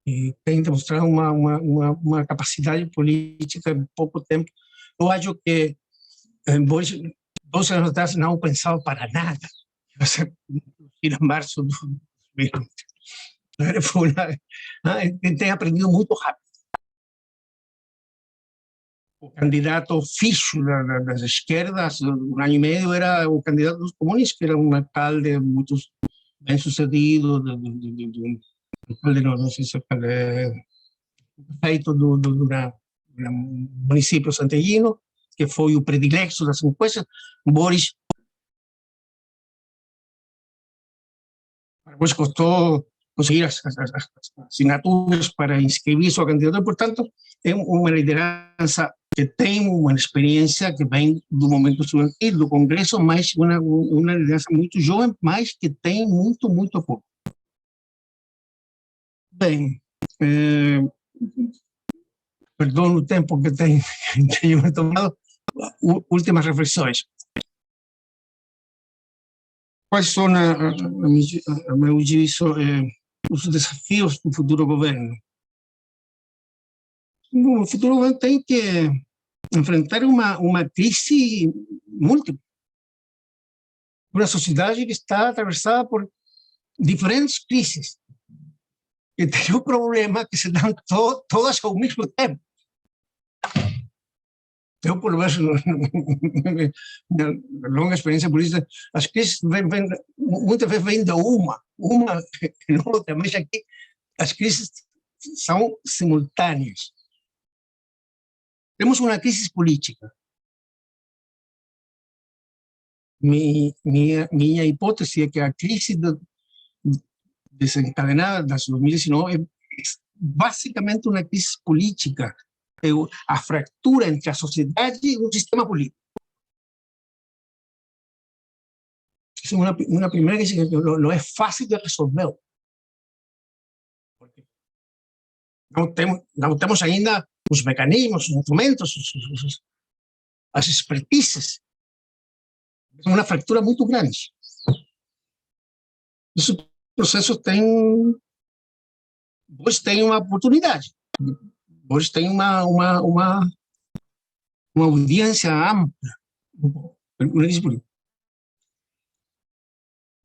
e tem demonstrado uma capacidade política em pouco tempo. Eu acho que Boris, 2 anos atrás, não pensava para nada que ia ser em março de 2020. Tem aprendido muito rápido. O candidato fixo das esquerdas, 1 ano e meio, era o candidato dos comunistas, que era um alcalde muito bem sucedido, não sei se é prefeito do município santiaguino, que foi o predilecto das encuestas. Boris custou conseguir as assinaturas para inscrever sua candidatura, portanto, é uma liderança que tem uma experiência que vem do momento estudantil, do Congresso, mas uma liderança muito jovem, mas que tem muito apoio. Bem, perdão o tempo que tenho tomado, últimas reflexões. Quais são, a meu juízo, os desafios do futuro governo? O futuro governo tem que enfrentar uma crise múltipla. Uma sociedade que está atravessada por diferentes crises, que tem um problema que se dão todas ao mesmo tempo. Eu, por menos, na longa experiência política, as crises muitas vezes vêm de uma e outra, mas aqui as crises são simultâneas. Temos uma crise política. Minha hipótese é que a crise desencadenada das 2019 é basicamente uma crise política, é a fratura entre a sociedade e o sistema político. Essa é uma primeira crise que não é fácil de resolver. Porque não temos ainda os mecanismos, os instrumentos, as expertises. É uma fratura muito grande. Esse processo tem uma oportunidade. Hoje tem uma audiência ampla.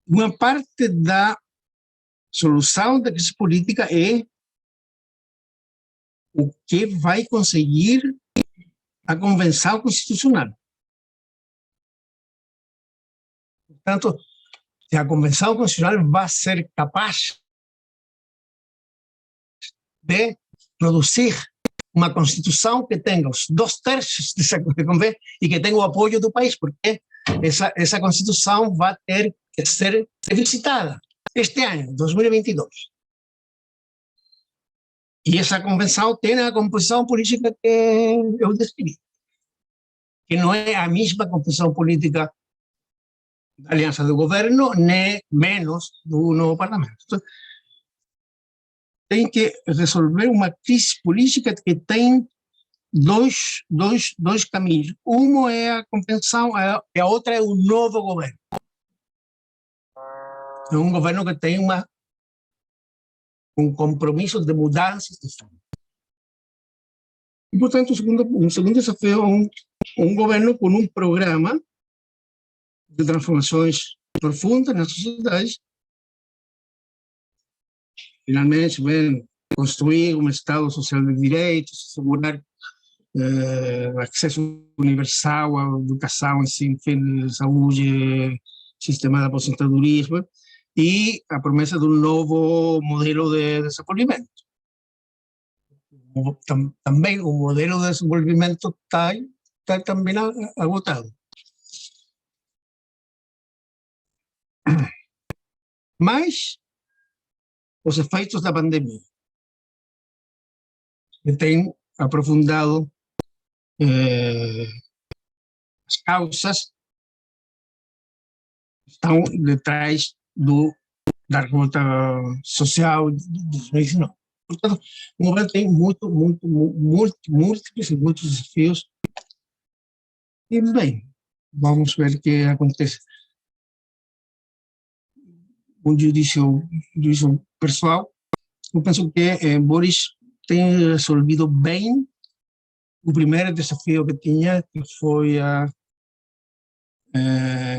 Uma parte da solução da crise política é o que vai conseguir a Convenção Constitucional. Portanto, se a Convenção Constitucional vai ser capaz de produzir uma Constituição que tenha os 2/3 dessa Convenção e que tenha o apoio do país, porque essa Constituição vai ter que ser revisitada este ano, 2022. E essa Convenção tem a composição política que eu descrevi, que não é a mesma composição política da aliança do governo, nem menos do novo parlamento. Então, tem que resolver uma crise política que tem dois caminhos. Um é a compensação, e a outra é o novo governo. É um governo que tem um compromisso de mudanças de fundo. E, portanto, o segundo desafio é um governo com um programa de transformações profundas nas sociedades. Finalmente, construir um Estado social de direitos, assegurar acesso universal à educação, enfim, saúde, sistema de aposentadorismo, e a promessa de um novo modelo de desenvolvimento. Também o modelo de desenvolvimento está também agotado. Mas os efeitos da pandemia, que tem aprofundado as causas que estão detrás da revolta social de 2019. Portanto, o governo tem múltiplos e muitos desafios. E, bem, vamos ver o que acontece. Um juízo pessoal, eu penso que Boris tem resolvido bem o primeiro desafio que tinha, que foi a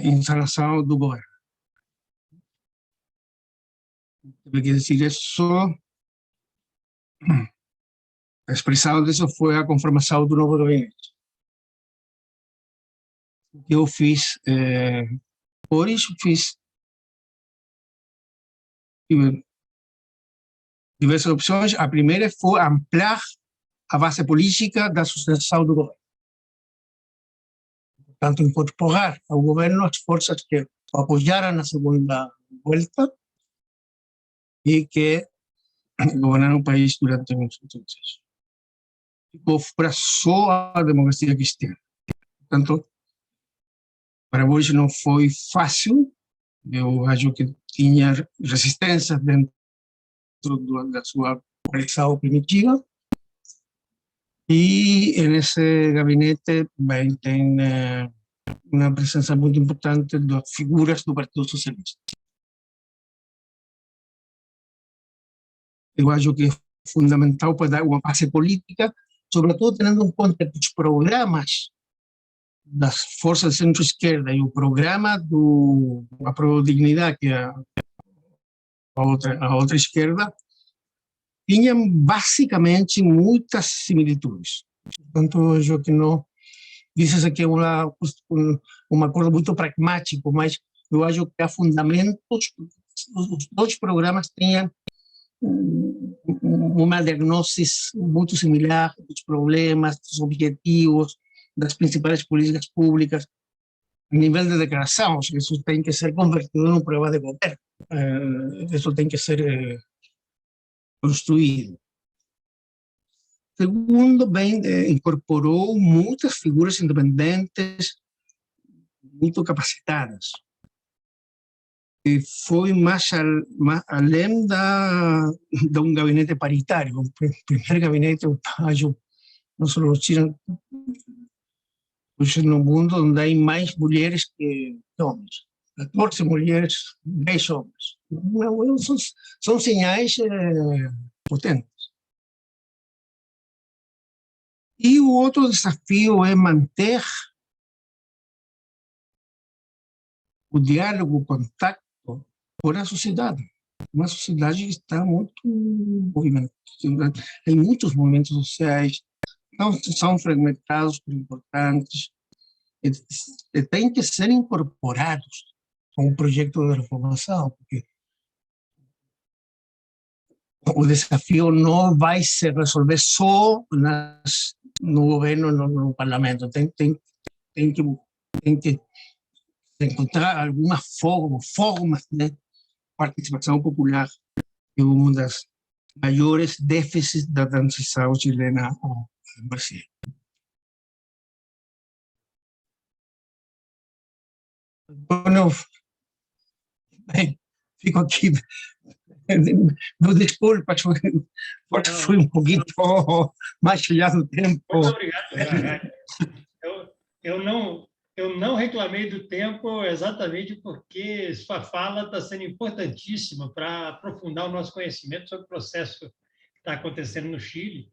instalação do governo. Teve que dizer isso, a expressão disso foi a conformação do novo gabinete. O que eu fiz, por isso fiz diversas opções. A primeira foi ampliar a base política da sustentação do governo. Portanto, incorporar ao governo as forças que o apoiaram na segunda volta e que governaram o país durante muitos anos. Ficou fora só a democracia cristã. Portanto, para Boris não foi fácil. Eu acho que tinha resistência dentro da sua coalição primitiva. E nesse gabinete bem, tem uma presença muito importante de figuras do Partido Socialista. Eu acho que é fundamental para dar uma base política, sobretudo tendo em conta que os programas das forças de centro-esquerda e o programa do Aprova Dignidade, que é a outra esquerda, tinham basicamente muitas similitudes. Portanto, eu acho que não. Diz aqui um acordo muito pragmático, mas eu acho que há fundamentos, os dois programas tenham uma diagnose muito similar dos problemas, dos objetivos, das principais políticas públicas, a nível de declaração. Isso tem que ser convertido em prova de governo. Isso tem que ser construído. Segundo, bem, incorporou muitas figuras independentes, muito capacitadas. E foi mais além de um gabinete paritário. O primeiro gabinete, eu acho, não só no Chile, no mundo onde há mais mulheres que homens. 14 mulheres, 10 homens. São sinais potentes. E o outro desafio é manter o diálogo, o contato com a sociedade. Uma sociedade que está muito movimentada. Tem muitos movimentos sociais, não são fragmentados por importantes, e têm que ser incorporados a um projeto de reformação, porque o desafio não vai se resolver só no governo, no parlamento. Tem que encontrar algumas formas de participação popular, que é uma das maiores déficits da transição chilena ao Brasil. Bueno, fico aqui. Desculpas, porque fui um pouquinho mais cheio do tempo. Muito obrigado. Eu não reclamei do tempo exatamente porque sua fala está sendo importantíssima para aprofundar o nosso conhecimento sobre o processo que está acontecendo no Chile,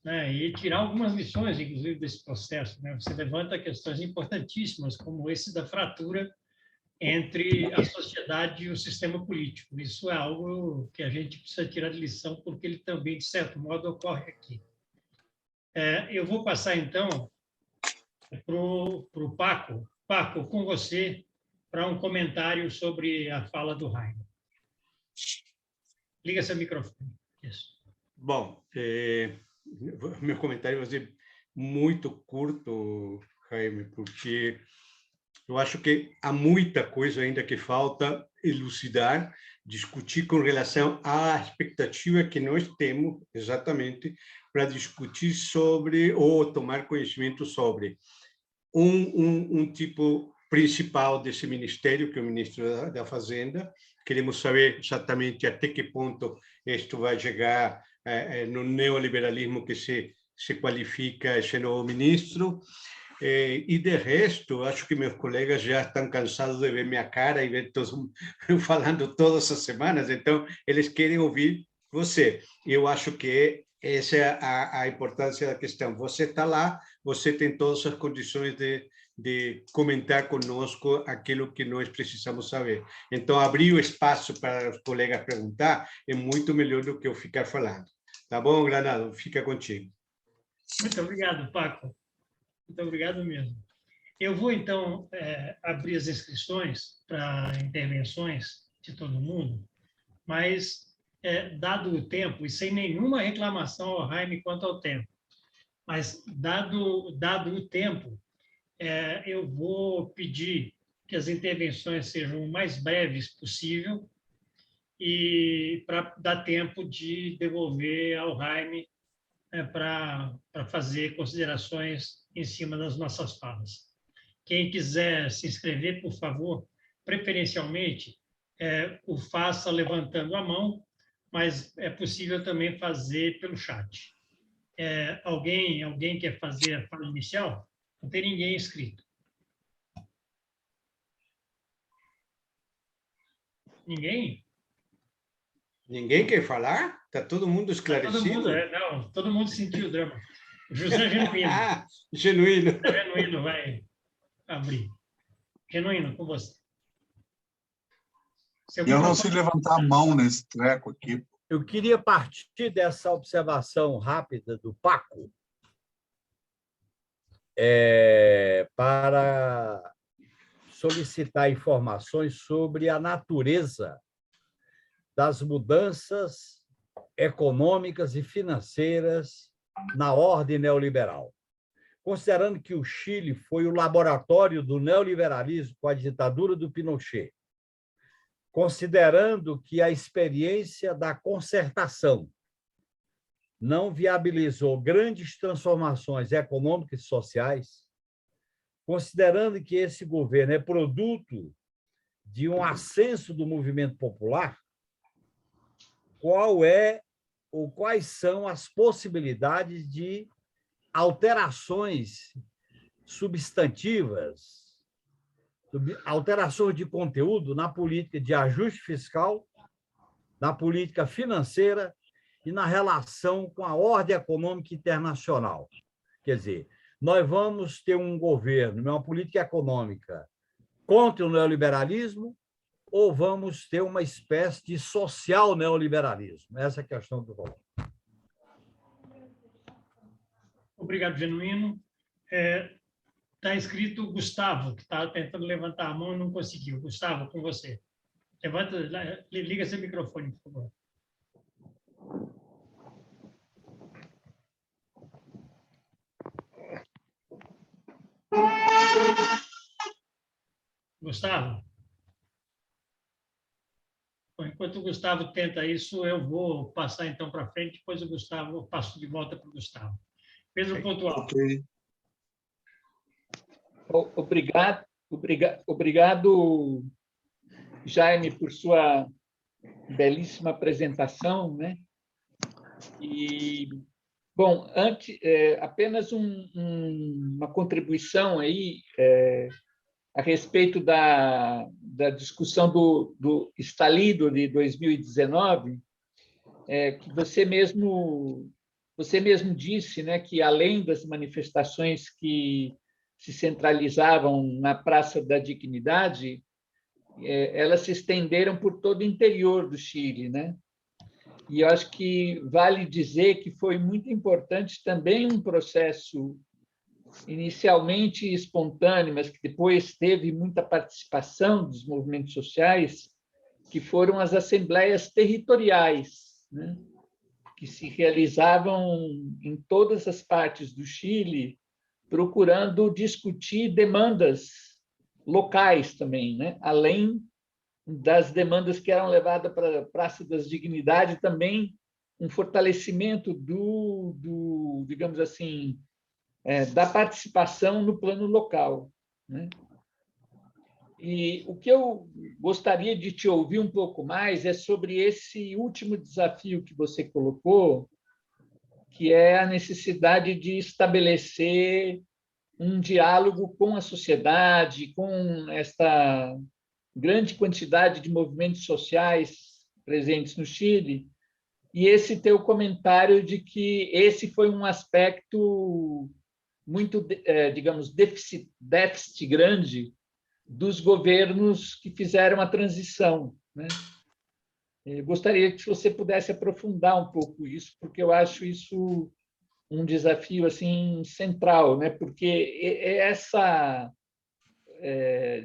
né, e tirar algumas lições, inclusive, desse processo. Né? Você levanta questões importantíssimas, como esse da fratura entre a sociedade e o sistema político. Isso é algo que a gente precisa tirar de lição, porque ele também, de certo modo, ocorre aqui. Eu vou passar, então, para o Paco. Paco, com você, para um comentário sobre a fala do Jaime. Liga seu microfone. Isso. Bom, meu comentário vai ser muito curto, Jaime, porque eu acho que há muita coisa ainda que falta elucidar, discutir com relação à expectativa que nós temos exatamente para discutir sobre ou tomar conhecimento sobre um tipo principal desse ministério, que é o ministro da Fazenda. Queremos saber exatamente até que ponto isto vai chegar no neoliberalismo que se qualifica esse novo ministro. E de resto, acho que meus colegas já estão cansados de ver minha cara e ver todos falando todas as semanas, então eles querem ouvir você. Eu acho que essa é a importância da questão. Você está lá, você tem todas as condições de comentar conosco aquilo que nós precisamos saber. Então, abrir o espaço para os colegas perguntar é muito melhor do que eu ficar falando. Tá bom, Granado? Fica contigo. Muito obrigado, Paco. Muito obrigado mesmo. Eu vou, então, abrir as inscrições para intervenções de todo mundo, mas, dado o tempo, e sem nenhuma reclamação ao Jaime quanto ao tempo, mas, dado o tempo, eu vou pedir que as intervenções sejam o mais breves possível e para dar tempo de devolver ao Jaime para fazer considerações em cima das nossas falas. Quem quiser se inscrever, por favor, preferencialmente, o faça levantando a mão, mas é possível também fazer pelo chat. Alguém quer fazer a fala inicial? Não tem ninguém inscrito. Ninguém? Ninguém quer falar? Está todo mundo Todo esclarecido? mundo, não, todo mundo sentiu o drama. José Genuíno. Genuíno. José Genuíno vai abrir. Genuíno, com você. Eu não sei levantar a mão nesse treco aqui. Eu queria partir dessa observação rápida do Paco para solicitar informações sobre a natureza das mudanças econômicas e financeiras na ordem neoliberal. Considerando que o Chile foi o laboratório do neoliberalismo com a ditadura do Pinochet, considerando que a experiência da concertação não viabilizou grandes transformações econômicas e sociais, considerando que esse governo é produto de um ascenso do movimento popular, quais são as possibilidades de alterações substantivas, alterações de conteúdo na política de ajuste fiscal, na política financeira e na relação com a ordem econômica internacional. Quer dizer, nós vamos ter um governo, uma política econômica contra o neoliberalismo ou vamos ter uma espécie de social neoliberalismo? Essa é a questão do valor. Obrigado, Genuíno. Está escrito Gustavo, que está tentando levantar a mão e não conseguiu. Gustavo, com você. Liga seu microfone, por favor. Gustavo? Bom, enquanto o Gustavo tenta isso, eu vou passar então para frente, depois eu passo de volta para o Gustavo. Pedro Pontual. Ok. Obrigado, Jaime, por sua belíssima apresentação, né? E, bom, apenas uma contribuição aí a respeito da discussão do estalido de 2019, que você mesmo disse, né, que além das manifestações que se centralizavam na Praça da Dignidade, elas se estenderam por todo o interior do Chile, né? E eu acho que vale dizer que foi muito importante também um processo inicialmente espontâneo, mas que depois teve muita participação dos movimentos sociais, que foram as assembleias territoriais, né? Que se realizavam em todas as partes do Chile, procurando discutir demandas locais também, né? Além das demandas que eram levadas para a Praça das Dignidades, também um fortalecimento digamos assim, da participação no plano local, né? E o que eu gostaria de te ouvir um pouco mais é sobre esse último desafio que você colocou, que é a necessidade de estabelecer um diálogo com a sociedade, com esta grande quantidade de movimentos sociais presentes no Chile, e esse teu comentário de que esse foi um aspecto muito, digamos, déficit grande dos governos que fizeram a transição, né? Eu gostaria que você pudesse aprofundar um pouco isso, porque eu acho isso um desafio assim central, né? Porque essa,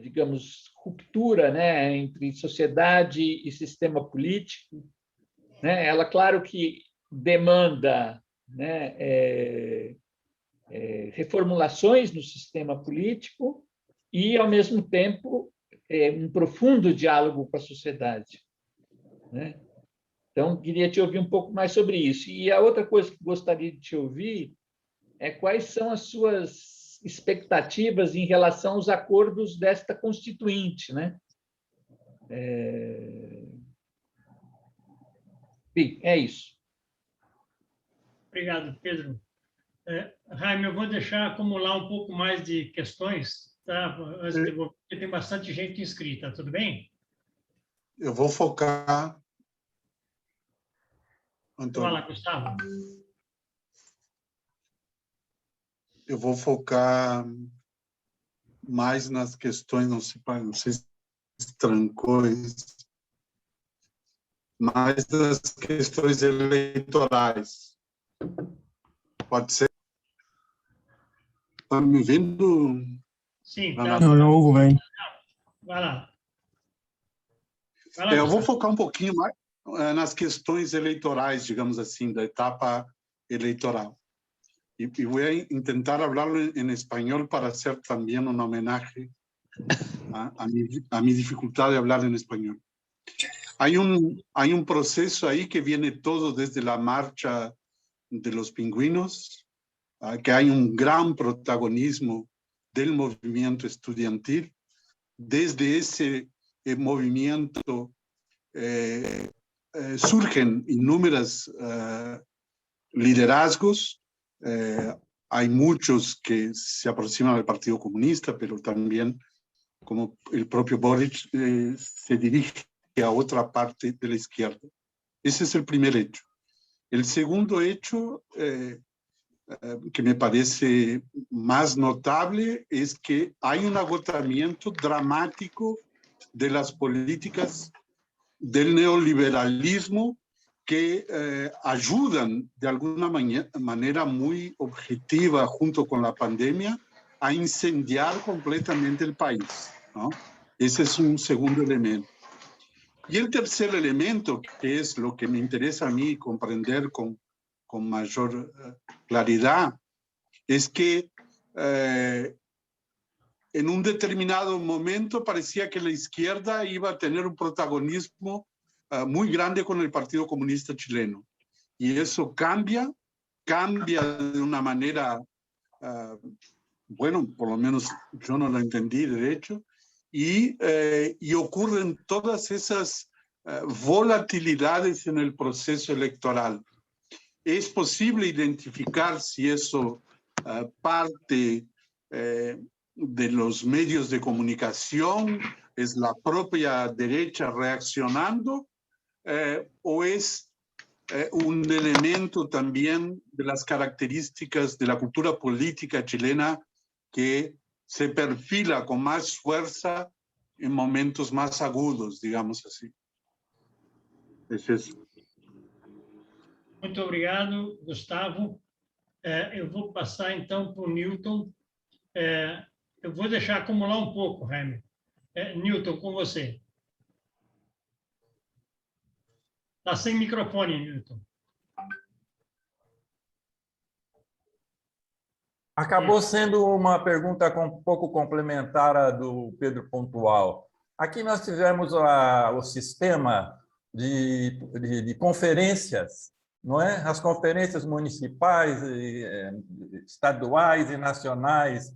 digamos, ruptura, né, entre sociedade e sistema político, né, ela, claro que demanda, né, reformulações no sistema político e, ao mesmo tempo, um profundo diálogo com a sociedade, né? Então, queria te ouvir um pouco mais sobre isso. E a outra coisa que gostaria de te ouvir é quais são as suas expectativas em relação aos acordos desta Constituinte, né? Bem, é isso. Obrigado, Pedro. Jaime, eu vou deixar acumular um pouco mais de questões, tá? Porque tem bastante gente inscrita, tudo bem? Eu vou focar, Vai lá, Antônio, Gustavo. eu vou focar mais nas questões, não sei se trancou, mais nas questões eleitorais. Pode ser? Está me ouvindo? Sim, tá. Não ouvo bem. Vai lá. Vai lá, Eu vou Gustavo. focar um pouquinho mais nas questões eleitorais, digamos assim, da etapa eleitoral. Y voy a intentar hablarlo en español para hacer también un homenaje a mi dificultad de hablar en español. Hay un proceso ahí que viene todo desde la marcha de los pingüinos, que hay un gran protagonismo del movimiento estudiantil. Desde ese movimiento surgen innúmeros liderazgos. Hay muchos que se aproximan al Partido Comunista, pero también, como el propio Boric, se dirige a otra parte de la izquierda. Ese es el primer hecho. El segundo hecho, que me parece más notable, es que hay un agotamiento dramático de las políticas del neoliberalismo que ayudan de alguna manera muy objetiva junto con la pandemia a incendiar completamente el país, ¿no? Ese es un segundo elemento. Y el tercer elemento, que es lo que me interesa a mí comprender con mayor claridad, es que en un determinado momento parecía que la izquierda iba a tener un protagonismo muy grande con el Partido Comunista Chileno. Y eso cambia de una manera, bueno, por lo menos yo no lo entendí de hecho, y ocurren todas esas volatilidades en el proceso electoral. Es posible identificar si eso parte de los medios de comunicación, es la propia derecha reaccionando, o es un elemento también de las características de la cultura política chilena que se perfila con más fuerza en momentos más agudos, digamos así. Es eso. Muito obrigado, Gustavo. Eu vou passar, então, para o Newton. Eu vou deixar acumular um pouco, Jaime. Newton, com você. Está sem microfone, Newton. Acabou sendo uma pergunta um pouco complementar à do Pedro Pontual. Aqui nós tivemos o sistema de conferências, não é? As conferências municipais, estaduais e nacionais,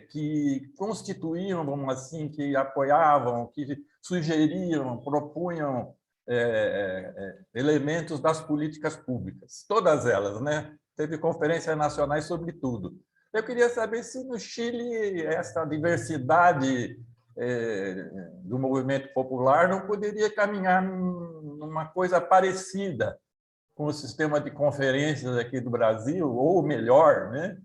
que constituíam, vamos assim, que apoiavam, que sugeriam, propunham elementos das políticas públicas, todas elas, né? Teve conferências nacionais sobre tudo. Eu queria saber se no Chile essa diversidade do movimento popular não poderia caminhar numa coisa parecida com o sistema de conferências aqui do Brasil, ou melhor, né?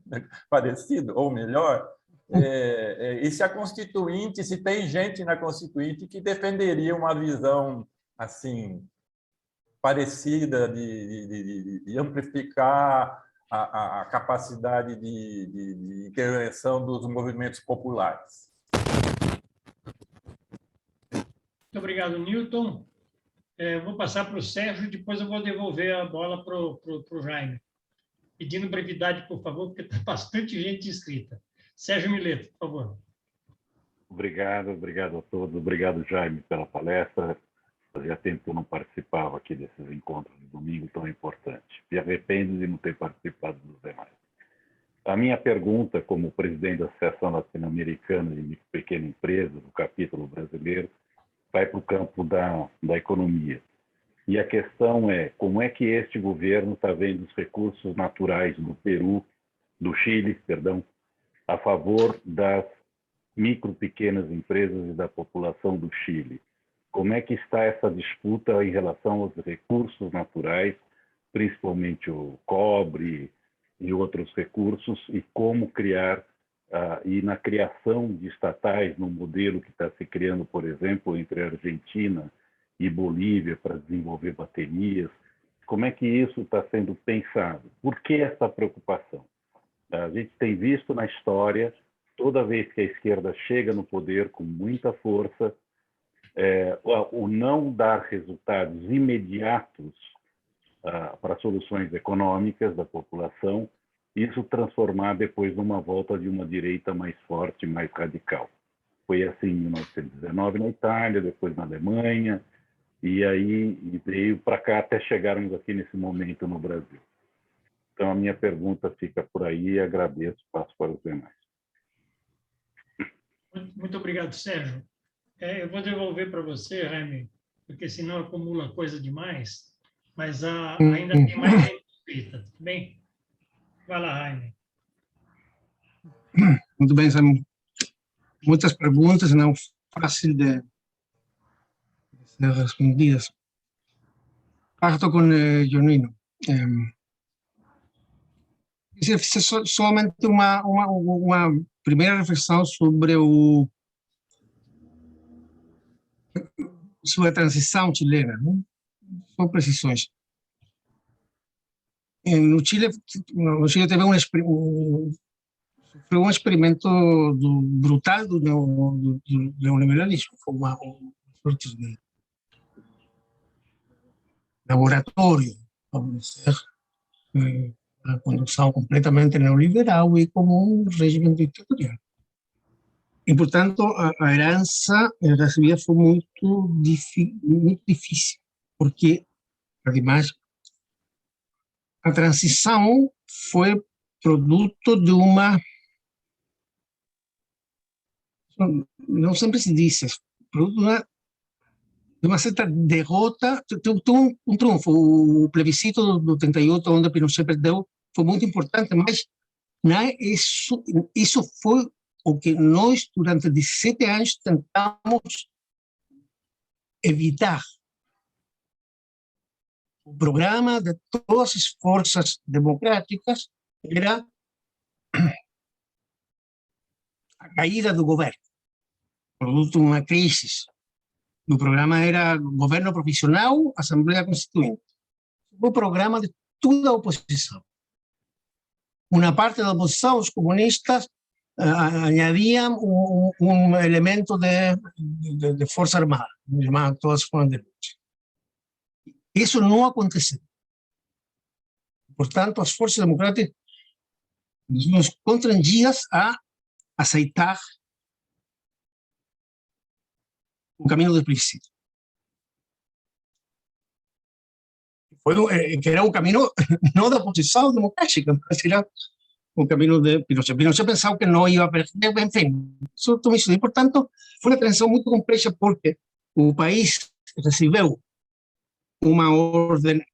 Parecido, ou melhor. E se a Constituinte, se tem gente na Constituinte que defenderia uma visão assim parecida de amplificar a capacidade de intervenção dos movimentos populares. Muito obrigado, Newton. Vou passar para o Sérgio, depois eu vou devolver a bola para o Jaime. Pedindo brevidade, por favor, porque está bastante gente inscrita. Sérgio Mileto, por favor. Obrigado a todos. Obrigado, Jaime, pela palestra. Fazia tempo que eu não participava aqui desses encontros de domingo tão importantes. Me arrependo de não ter participado dos demais. A minha pergunta, como presidente da Associação Latino-Americana de Pequena Empresa, do capítulo brasileiro, vai para o campo da economia. E a questão é, como é que este governo está vendo os recursos naturais do Peru, do Chile, perdão, a favor das micro, pequenas empresas e da população do Chile? Como é que está essa disputa em relação aos recursos naturais, principalmente o cobre e outros recursos, e como criar, e na criação de estatais, no modelo que está se criando, por exemplo, entre a Argentina e Bolívia para desenvolver baterias, como é que isso está sendo pensado? Por que essa preocupação? A gente tem visto na história, toda vez que a esquerda chega no poder com muita força, o não dar resultados imediatos para soluções econômicas da população, isso transformar depois numa volta de uma direita mais forte, mais radical. Foi assim em 1919 na Itália, depois na Alemanha, e aí veio para cá até chegarmos aqui nesse momento no Brasil. Então, a minha pergunta fica por aí e agradeço, passo para os demais. Muito obrigado, Sérgio. Eu vou devolver para você, Jaime, porque senão acumula coisa demais, mas ainda tem mais gente inscrita, tudo bem? Vai lá, Jaime. Muito bem, são muitas perguntas, não fácil de ser respondidas. Parto com Jonino. Eu fiz somente uma primeira reflexão sobre a transição chilena, né? Só precisões. No Chile teve um experimento brutal do neoliberalismo. Foi uma sorte de laboratório, vamos dizer, a condução completamente neoliberal e como um regime ditatorial. E, portanto, a herança recebida foi muito difícil, porque, ademais, a transição foi produto de uma, não sempre se diz, produto de uma certa derrota, teve um triunfo. O plebiscito do 38, onde Pinochet perdeu, foi muito importante, mas isso foi o que nós, durante 17 anos, tentamos evitar. O programa de todas as forças democráticas era a caída do governo, produto de uma crise. O programa era governo provisional, Assembleia Constituinte. O programa de toda a oposição. Uma parte da oposição, os comunistas, añadían un elemento de Força Armada, llamaban todas formas de lucha. Isso não aconteceu. Portanto, as forças democráticas nos constrangidas a aceitar o caminho do plebiscito. Que era um caminho não da oposição democrática, mas era um caminho de Pinochet. Pinochet pensava que não ia perder, enfim, tudo isso. E, portanto, foi uma transição muito complexa, porque o país recebeu uma ordem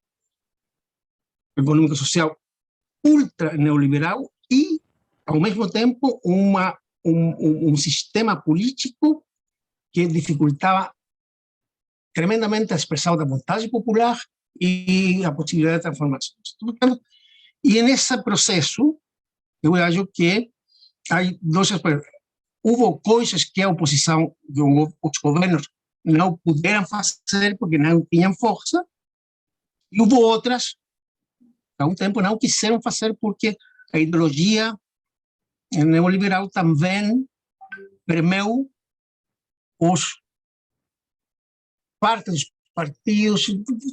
econômica social ultra neoliberal e, ao mesmo tempo, um sistema político que dificultava tremendamente a expressão da vontade popular e a possibilidade de transformação. E nesse processo, eu acho que há dois aspectos. Houve coisas que a oposição, os governos, não puderam fazer porque não tinham força, e houve outras, há um tempo, não quiseram fazer porque a ideologia neoliberal também permeou parte dos partidos,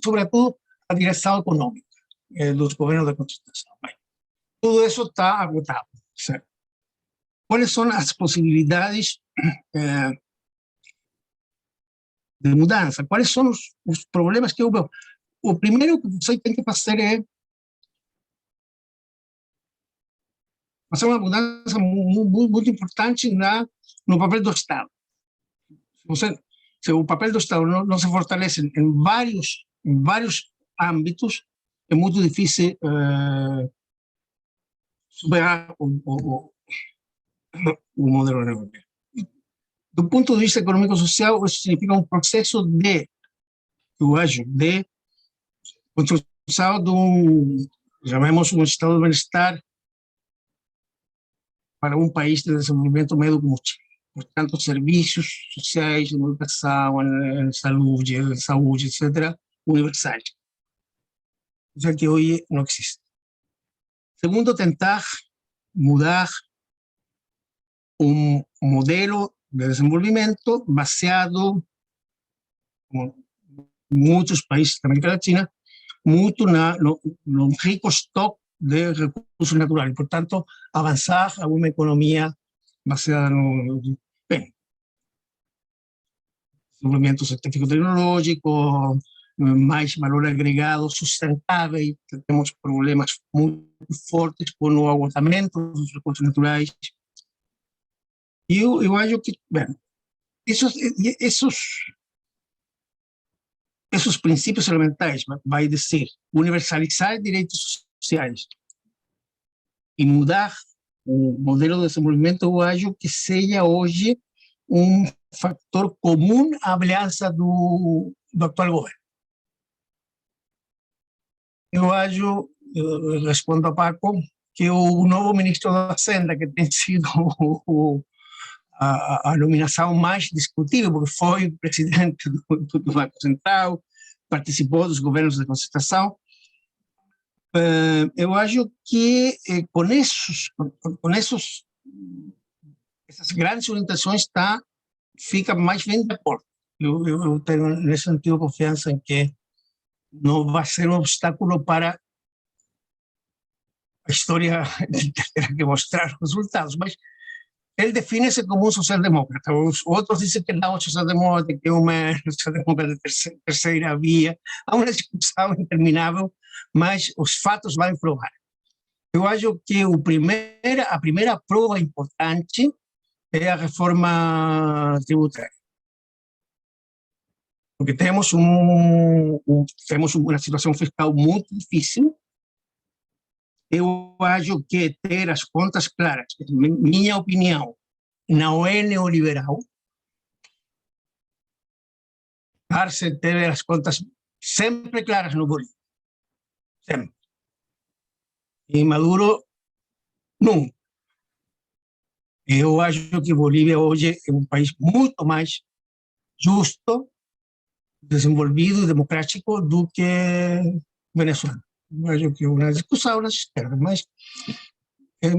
sobretudo a direção econômica dos governos da Constituição. Tudo isso está agotado, certo? Quais são as possibilidades de mudança? Quais são os problemas que houve? O primeiro que você tem que fazer é fazer uma mudança muito importante no papel do Estado. Se o papel do Estado não se fortalece em vários em vários âmbitos, é muito difícil superar o modelo neoliberal. Do ponto de vista econômico-social, isso significa um processo de, eu acho, de construção de chamemos um estado de bem-estar para um país de desenvolvimento médio como Chile. Portanto, serviços sociais, educação, saúde, etc., universais. Já que hoje não existe. Segundo, tentar mudar um modelo de desenvolvimento baseado, como muitos países da América Latina, muito no rico estoque de recursos naturais. Portanto, avançar a uma economia baseada no desenvolvimento científico-tecnológico, mais valor agregado sustentável. Temos problemas muito fortes com o agotamento dos recursos naturais. E eu acho que, bem, esses princípios elementais, vai dizer, universalizar direitos sociais e mudar o modelo de desenvolvimento, eu acho que seja hoje um fator comum à aliança do atual governo. Eu acho, respondo a Paco, que o novo ministro da Fazenda, que tem sido a nomeação mais discutível, porque foi presidente do Banco Central, participou dos governos de concertação, eu acho que com essas grandes orientações fica mais bem de acordo. Eu tenho, nesse sentido, confiança em que não vai ser um obstáculo para a história ter que mostrar os resultados, mas ele define-se como um social-demócrata. Os outros dizem que não é social-demócrata, que é uma social-demócrata de terceira via. Há uma discussão interminável, mas os fatos vão provar. Eu acho que a primeira prova importante é a reforma tributária. Porque temos uma situação fiscal muito difícil. Eu acho que ter as contas claras, minha opinião, não é neoliberal. Ter as contas sempre claras no Bolívia. Sempre. E Maduro, nunca. Eu acho que Bolívia hoje é um país muito mais justo, desenvolvido e democrático do que Venezuela. Eu acho que é uma discussão nas esquerdas, mas é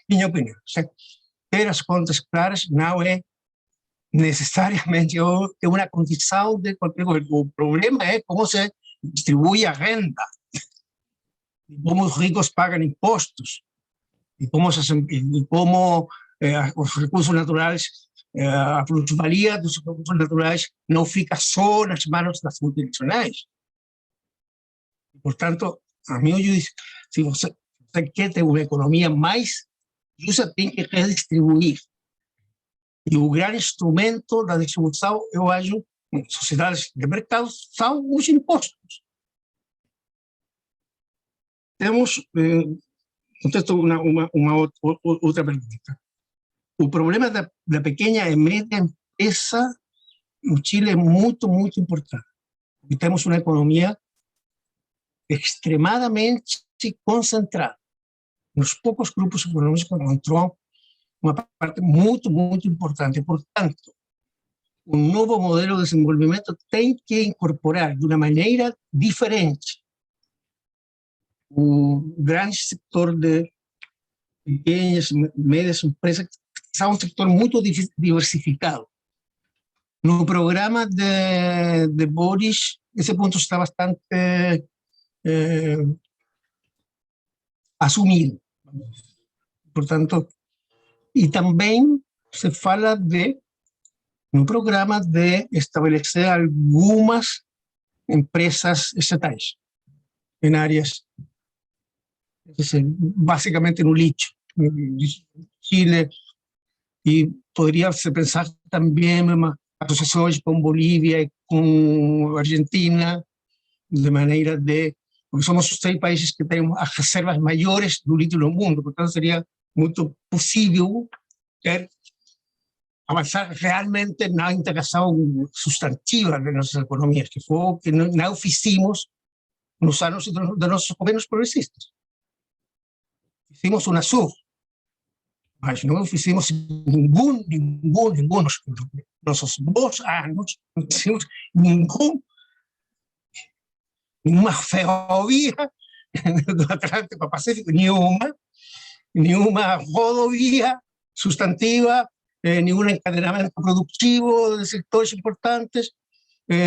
minha opinião. Ter as contas claras não é necessariamente uma condição de qualquer governo. O problema é como se distribui a renda, e como os ricos pagam impostos, e como os recursos naturais, a plusvalia dos recursos naturais não fica só nas mãos das multinacionais. Portanto, a meu juízo, se você quer ter uma economia mais justa, tem que redistribuir. E o grande instrumento da distribuição, eu acho, em sociedades de mercado, são os impostos. Temos, contesto uma outra pergunta. O problema da pequena e média empresa no Chile é muito, muito importante. Porque temos uma economia extremadamente concentrada nos poucos grupos econômicos que encontrou uma parte muito, muito importante. Portanto, um novo modelo de desenvolvimento tem que incorporar de uma maneira diferente o grande setor de pequenas e médias empresas, que são um setor muito diversificado. No programa de Boris, esse ponto está bastante assumido. Portanto, e também se fala no programa de estabelecer algumas empresas estatais em áreas, basicamente no lixo, Chile, e poderia se pensar também em associações com Bolívia e com Argentina, de maneira de... Porque somos os 3 países que temos as reservas maiores do lítio no mundo, portanto seria muito possível ter avançar realmente na integração substantiva de nossas economias, que foi o que não fizemos nos anos de nossos governos progressistas. Fizemos Unasur, mas não fizemos nenhum nos nossos bons anos, não fizemos nenhuma ferrovia do Atlântico ao Pacífico, nenhuma rodovia substantiva, nenhum encadenamento produtivo de setores importantes,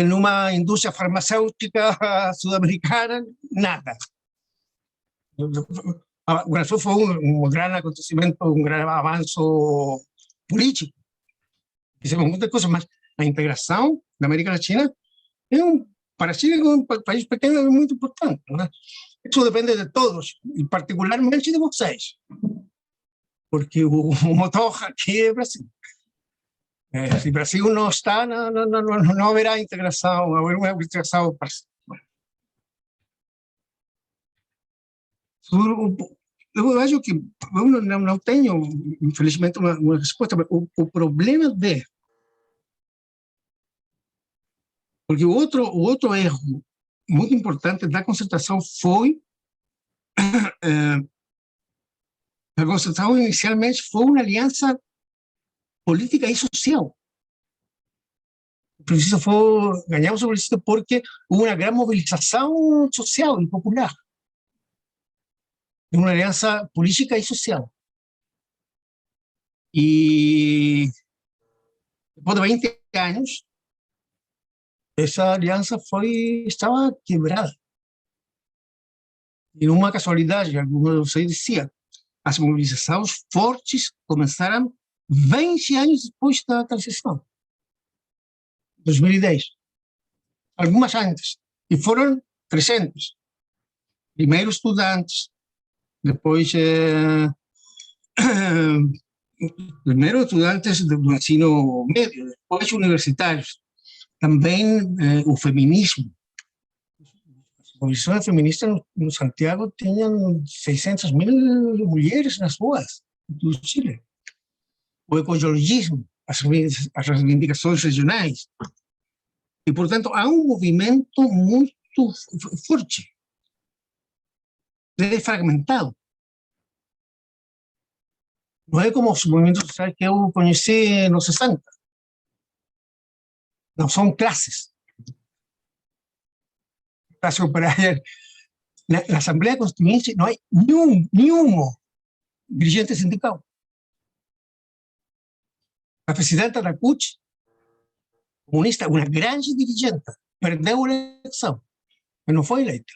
numa indústria farmacêutica sul-americana, nada. O Unasur foi um grande acontecimento, um grande avanço político. Fizemos muitas coisas, mas a integração da América Latina para Chile, um país pequeno, é muito importante, né? Isso depende de todos, e particularmente de vocês, porque o motor aqui é Brasil. Se o Brasil não está, não haverá integração, haverá uma integração parcial. Eu acho que eu não tenho, infelizmente, uma resposta. O problema de... Porque o outro erro muito importante da concertação foi... a concertação inicialmente foi uma aliança política e social. Ganhamos o plebiscito porque houve uma grande mobilização social e popular. Uma aliança política e social. E depois de 20 anos, essa aliança estava quebrada. E numa casualidade, alguns de vocês diziam, as mobilizações fortes começaram 20 anos depois da transição, 2010. Algumas antes, e foram 300. Primeiro estudantes, depois primeiro estudantes do ensino médio, depois universitários. Também o feminismo. As mobilizações feministas no Santiago tinham 600.000 mulheres nas ruas do Chile. O ecologismo, as reivindicações regionais. E, portanto, há um movimento muito forte, fragmentado. Não é como os movimentos sociais que eu conheci nos 60. Não são classes. Classe operária. Na Assembleia Constituinte não há nenhum dirigente sindical. A presidenta da CUT, comunista, uma grande dirigente, perdeu a eleição, mas não foi eleita.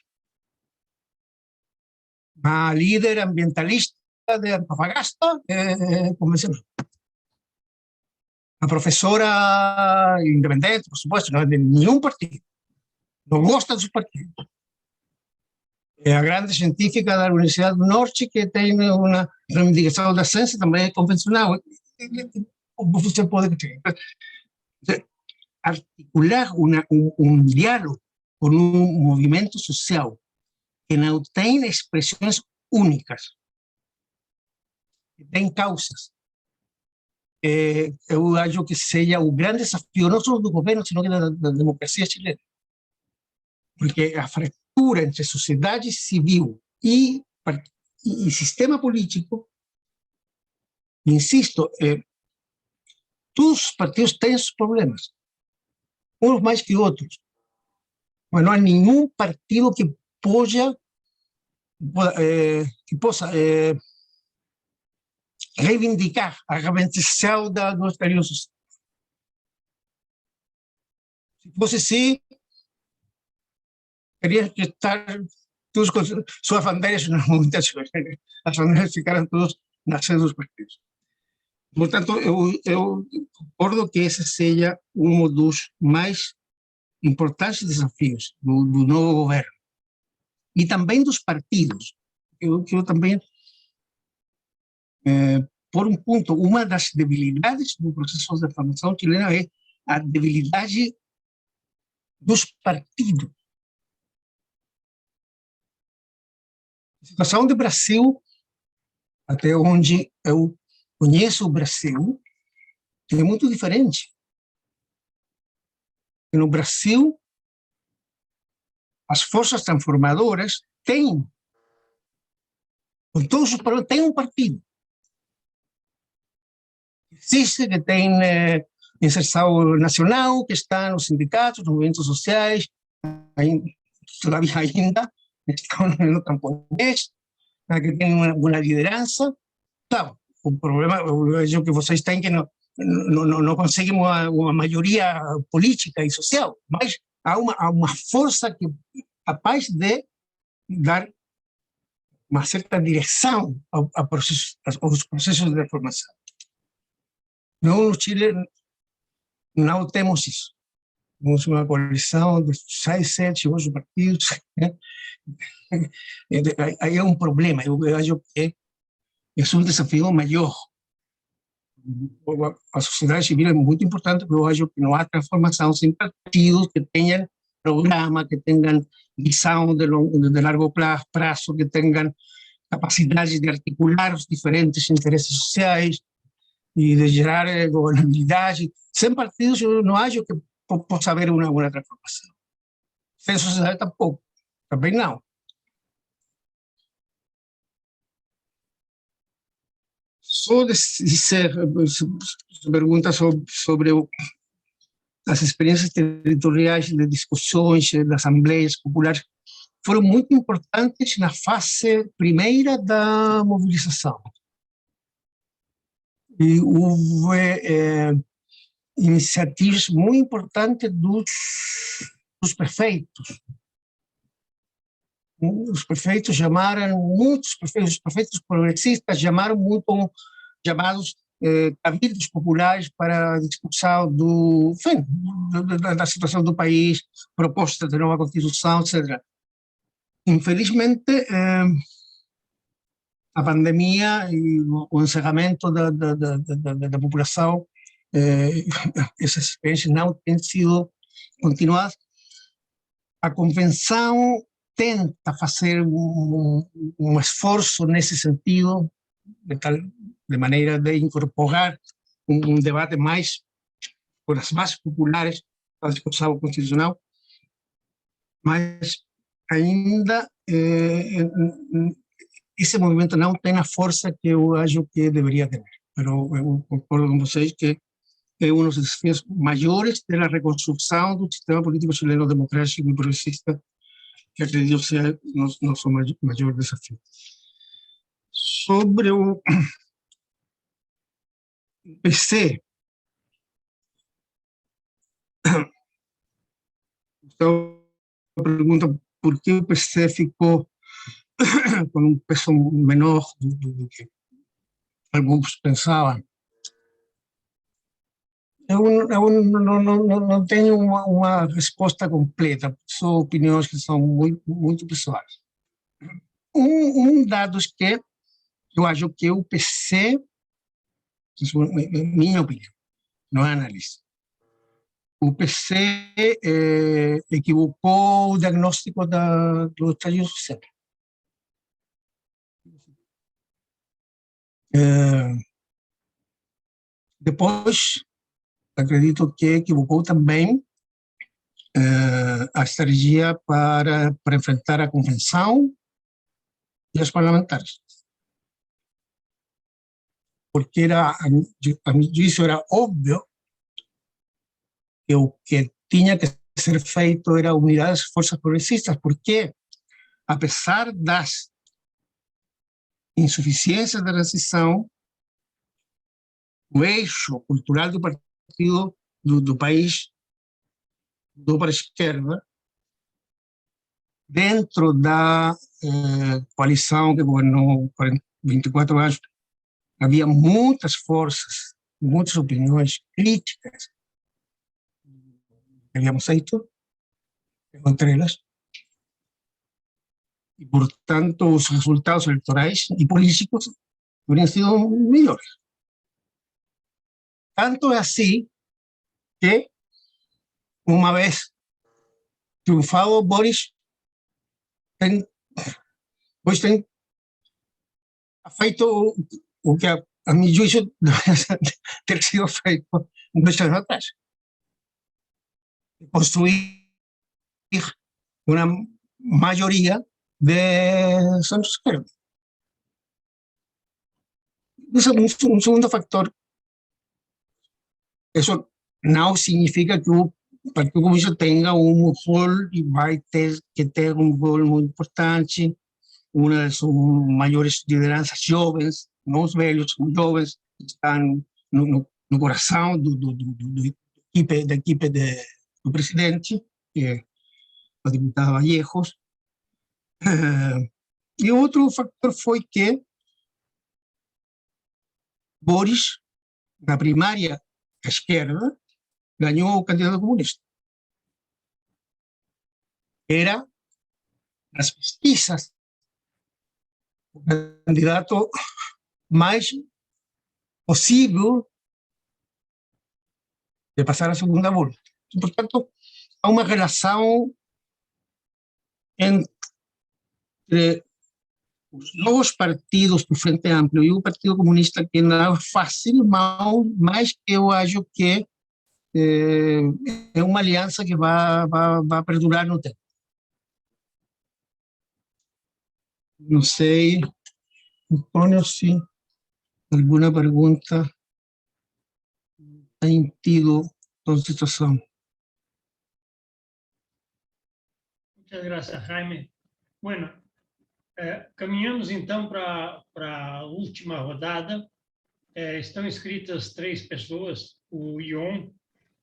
A líder ambientalista de Antofagasta convencional. A professora independente, por supuesto, não é de nenhum partido. Não gosta dos partidos. É a grande científica da Universidade do Norte, que tem uma reivindicação da ciência, também é convencional. Você pode articular um diálogo com um movimento social que não tem expressões únicas, que tem causas. Eu acho que seja o grande desafio, não só do governo, sino da democracia chilena. Porque a fratura entre sociedade civil e sistema político, insisto, todos os partidos têm seus problemas, uns mais que outros, mas não há nenhum partido que possa reivindicar a revendicação dos períodos sociais. Se fosse assim, teria que estar todos com suas bandeiras nas movimentações, as bandeiras ficaram todos nas sedes dos partidos. Portanto, eu concordo que esse seja um dos mais importantes desafios do novo governo. E também dos partidos. Eu também, por um ponto, uma das debilidades do processo de formação chilena é a debilidade dos partidos. A situação do Brasil, até onde eu conheço o Brasil, é muito diferente. No Brasil, as forças transformadoras têm, com todos os problemas, tem um partido. Existe, que tem inserção nacional, que está nos sindicatos, nos movimentos sociais, todavía ainda estão no camponês, que tem uma liderança. Claro, o problema é o que vocês têm, que não conseguem uma maioria política e social, mas há uma força que é capaz de dar uma certa direção aos processos de transformação. Não, no Chile não temos isso. Temos uma coalição de 6, 7, 8 partidos. Aí é um problema. Eu acho que é um desafio maior. A sociedade civil é muito importante, porque eu acho que não há transformação sem partidos que tenham programa, que tenham visão de largo prazo, que tenham capacidade de articular os diferentes interesses sociais e de gerar governabilidade. Sem partidos, eu não acho que possa haver uma transformação. Sem sociedade, tampouco. Também não. Só dizer, pergunta sobre as experiências territoriais de discussões das assembleias populares, foram muito importantes na fase primeira da mobilização. E houve iniciativas muito importantes dos prefeitos. Os prefeitos chamaram, muitos prefeitos, os prefeitos progressistas chamaram chamados cabildos populares para a discussão da situação do país, propostas de nova Constituição, etc. Infelizmente, a pandemia e o encerramento da população, essas experiências não têm sido continuadas. A convenção tenta fazer um esforço nesse sentido, de maneira de incorporar um debate mais com as bases populares da discussão constitucional, mas ainda esse movimento não tem a força que eu acho que deveria ter. Mas eu concordo com vocês que é um dos desafios maiores da reconstrução do sistema político chileno democrático e progressista, que acredito ser nosso maior desafio. Sobre o PC, então, a pergunta por que o PC ficou com um peso menor do que alguns pensavam. Eu não tenho uma resposta completa, são opiniões que são muito pessoais. Dado que eu acho que o PC, minha opinião, não é analista, o PC equivocou o diagnóstico do estágio social. Depois, acredito que equivocou também a estratégia para enfrentar a convenção e os parlamentares. Porque a meu juízo era óbvio que o que tinha que ser feito era unir as forças progressistas, porque, apesar das insuficiências da transição, o eixo cultural do partido do país mudou para a esquerda, dentro da coalição que governou 24 anos. Havia muitas forças, muitas opiniões críticas que havíamos feito, entre elas, e, portanto, os resultados eleitorais e políticos teriam sido melhores. Tanto é assim que, uma vez triunfado Boris, tem feito o que, a meu juízo, ter sido feito 2 anos atrás. Construir uma maioria de centro-esquerda. Esse é um segundo factor. Isso não significa que o Partido Comunista tenha rol e vai ter que ter rol muito importante, uma das suas maiores lideranças jovens, não os velhos, os jovens, estão no coração da equipe do presidente, que é o deputado Vallejos. E outro fator foi que Boris, na primária à esquerda, ganhou o candidato comunista. Era, nas pesquisas, o candidato mais possível de passar a segunda volta. E, portanto, há uma relação entre os novos partidos do Frente Amplio e o Partido Comunista que não é fácil, mas eu acho que é uma aliança que vai perdurar no tempo. Não sei, Antônio, se alguma pergunta tem tido a situação. Muchas gracias, Jaime. Bueno, caminhamos então para a última rodada. Estão inscritas 3 pessoas, o Ion,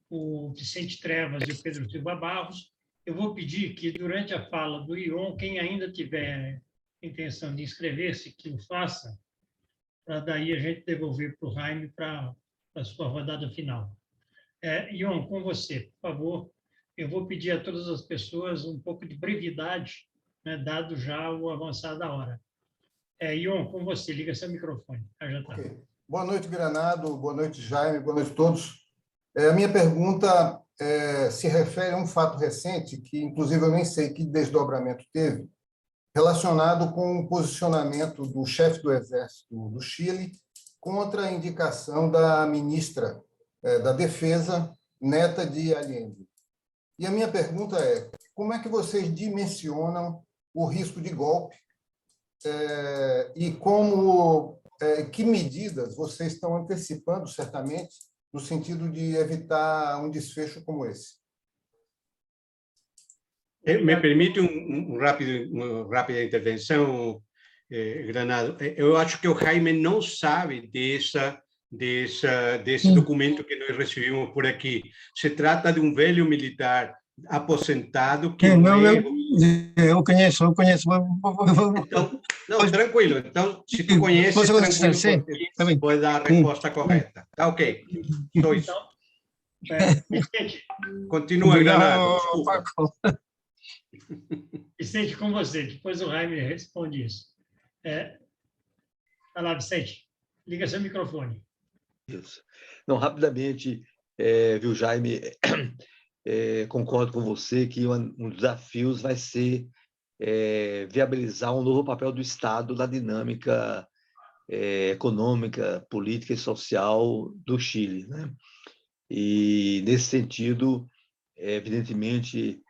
o Vicente Trevas e o Pedro Silva Barros. Eu vou pedir que, durante a fala do Ion, quem ainda tiver intenção de inscrever-se, que o faça, para daí a gente devolver para o Jaime para a sua rodada final. Ion, com você, por favor. Eu vou pedir a todas as pessoas um pouco de brevidade, né, dado já o avançar da hora. Ion, com você, liga seu microfone. Já está. Okay. Boa noite, Granado. Boa noite, Jaime. Boa noite a todos. A minha pergunta se refere a um fato recente, que inclusive eu nem sei que desdobramento teve, relacionado com o posicionamento do chefe do Exército do Chile contra a indicação da ministra da Defesa, neta de Allende. E a minha pergunta é, como é que vocês dimensionam o risco de golpe e que medidas vocês estão antecipando, certamente, no sentido de evitar um desfecho como esse? Me permite uma rápida intervenção, Granado? Eu acho que o Jaime não sabe desse documento que nós recebimos por aqui. Se trata de um velho militar aposentado que... Eu conheço. Então, não, tranquilo. Então, se tu conheces, tranquilo, pode dar a resposta correta. Tá ok. Só isso. Vicente. Continua, Granado. Desculpa. Vicente, com você. Depois o Jaime responde isso. Vai lá, Vicente. Liga seu microfone. Isso. Não, rapidamente, viu, Jaime, concordo com você que um dos desafios vai ser viabilizar um novo papel do Estado na dinâmica econômica, política e social do Chile, né? E, nesse sentido, evidentemente,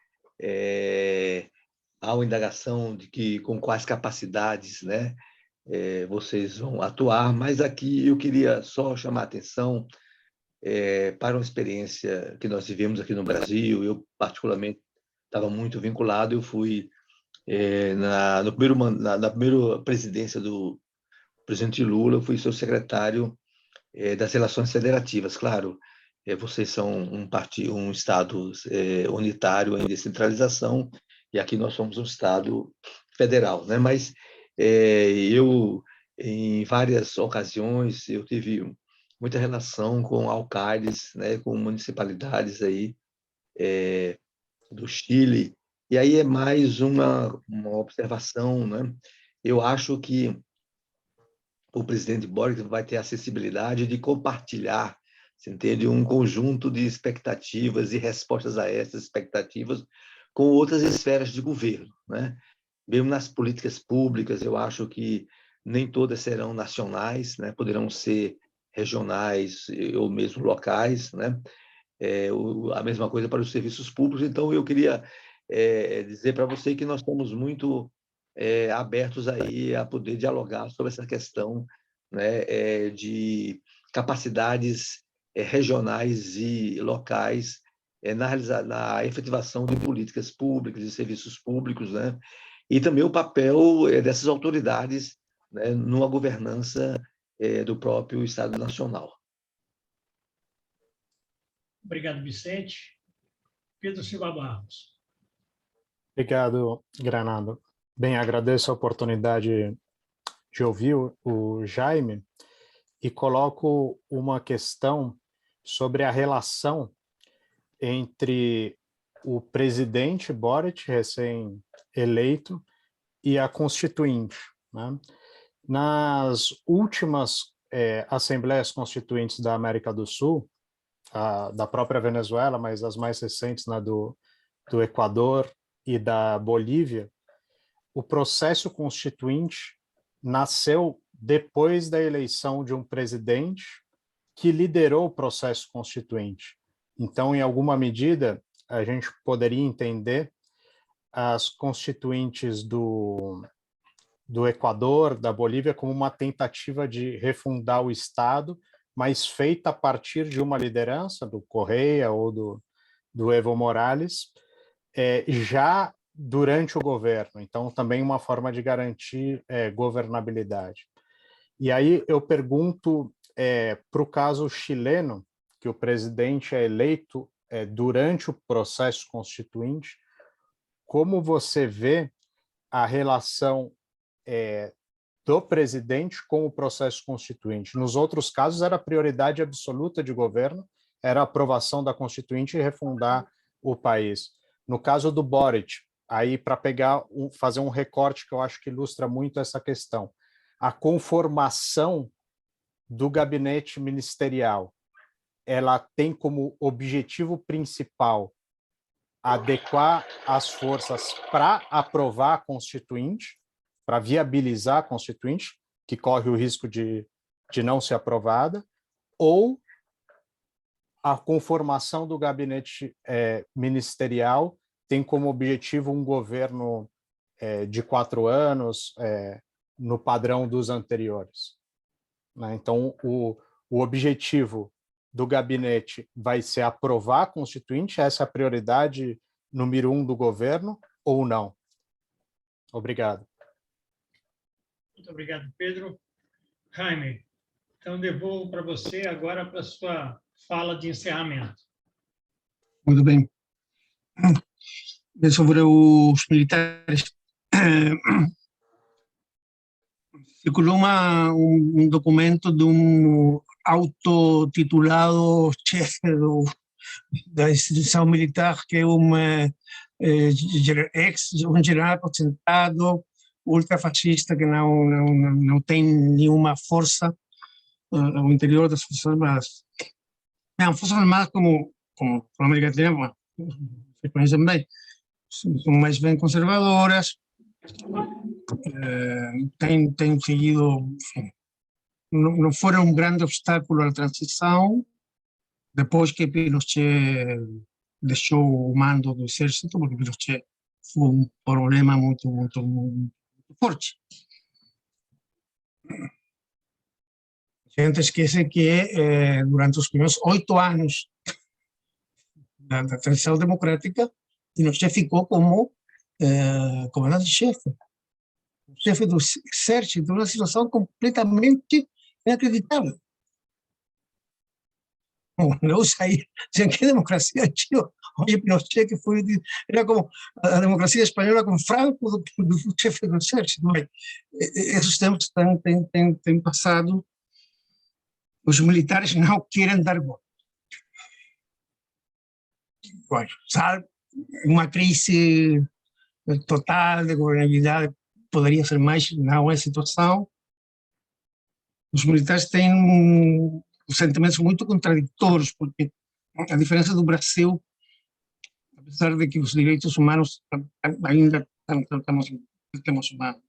há uma indagação de que com quais capacidades, né, vocês vão atuar, mas aqui eu queria só chamar a atenção para uma experiência que nós vivemos aqui no Brasil. Eu, particularmente, estava muito vinculado. Eu fui, na primeira presidência do presidente Lula, eu fui seu secretário das Relações Federativas. Claro, vocês são um Estado unitário em descentralização, e aqui nós somos um Estado federal, né? Mas eu, em várias ocasiões, eu tive muita relação com alcaldes, né, com municipalidades aí do Chile, e aí é mais uma observação, né? Eu acho que o presidente Boric vai ter a acessibilidade de compartilhar, você entende, um conjunto de expectativas e respostas a essas expectativas com outras esferas de governo, né? Mesmo nas políticas públicas, eu acho que nem todas serão nacionais, né? Poderão ser regionais ou mesmo locais, né? A mesma coisa para os serviços públicos. Então, eu queria dizer para você que nós estamos muito abertos aí a poder dialogar sobre essa questão, né, de capacidades regionais e locais na efetivação de políticas públicas e serviços públicos, né? E também o papel dessas autoridades, né, numa governança do próprio Estado Nacional. Obrigado, Vicente. Pedro Silva Barros. Obrigado, Granado. Bem, agradeço a oportunidade de ouvir o Jaime e coloco uma questão sobre a relação entre o presidente Boric, recém-eleito, e a Constituinte, né? Nas últimas Assembleias Constituintes da América do Sul, da própria Venezuela, mas as mais recentes, né, do Equador e da Bolívia, o processo constituinte nasceu depois da eleição de um presidente que liderou o processo constituinte. Então, em alguma medida, a gente poderia entender as constituintes do Equador, da Bolívia, como uma tentativa de refundar o Estado, mas feita a partir de uma liderança do Correa ou do Evo Morales, já durante o governo. Então, também uma forma de garantir governabilidade. E aí eu pergunto para o caso chileno, que o presidente é eleito durante o processo constituinte, como você vê a relação do presidente com o processo constituinte? Nos outros casos, era a prioridade absoluta de governo, era a aprovação da Constituinte e refundar o país. No caso do Boric, aí para fazer um recorte que eu acho que ilustra muito essa questão, a conformação do gabinete ministerial, ela tem como objetivo principal adequar as forças para aprovar a Constituinte, para viabilizar a Constituinte, que corre o risco de não ser aprovada, ou a conformação do gabinete ministerial tem como objetivo um governo de 4 anos, no padrão dos anteriores, né? Então, o objetivo do gabinete vai ser aprovar a Constituinte, essa é a prioridade número 1 do governo, ou não? Obrigado. Muito obrigado, Pedro. Jaime, então devolvo para você agora para a sua fala de encerramento. Muito bem. Sobre os militares, circulou um documento de um autotitulado chefe da instituição militar, que é um general aposentado, ultrafascista, que não tem nenhuma força ao interior das Forças Armadas. As Forças Armadas, como a América Latina, se conhecem bem, são mais bem conservadoras, têm seguido, enfim, não foram um grande obstáculo à transição depois que Pinochet deixou o mando do exército, porque Pinochet foi um problema muito forte. A gente esquece que durante os primeiros 8 anos da transição democrática, Pinochet ficou como comandante-chefe, chefe do exército, uma situação completamente inacreditável. Não sei que democracia tinha. Hoje Pinochet, que foi, era como a democracia espanhola com Franco, do chefe do exército. Mas esses tempos têm passado. Os militares não querem dar golpe. Sabe, uma crise total de governabilidade poderia ser mais, não é a situação. Os militares têm sentimentos muito contraditórios, porque a diferença do Brasil, apesar de que os direitos humanos ainda temos humanos,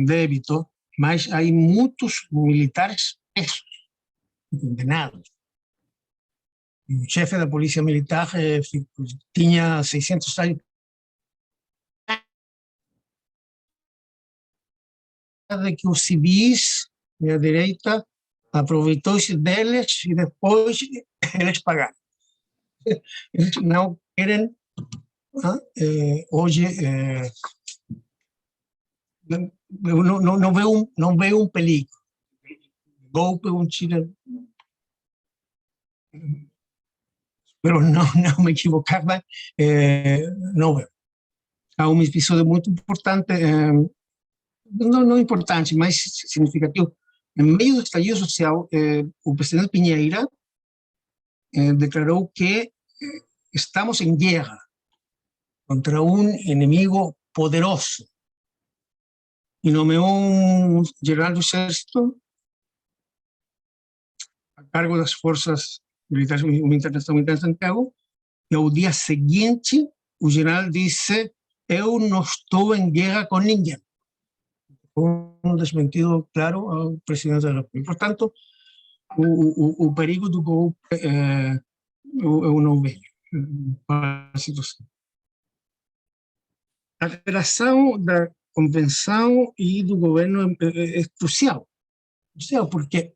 débito, mas há muitos militares presos, condenados. O chefe da polícia militar tinha 600 anos de que os civis da direita aproveitou-se deles e depois eles pagaram. Eles não querem, hoje, não veio perigo. Golpe, Chile, pero não me equivocava, não veio. Há episódio muito importante, não importante, mas significativo. No meio do estallido social, o presidente Piñera declarou que estamos em guerra contra inimigo poderoso e nomeou general do exército a cargo das forças militares estadounidenses em Santiago, e ao dia seguinte o general disse: eu não estou em guerra com ninguém. Desmentido claro ao presidente da República. Portanto, o perigo do golpe eu não vejo para a situação. A relação da convenção e do governo é crucial, porque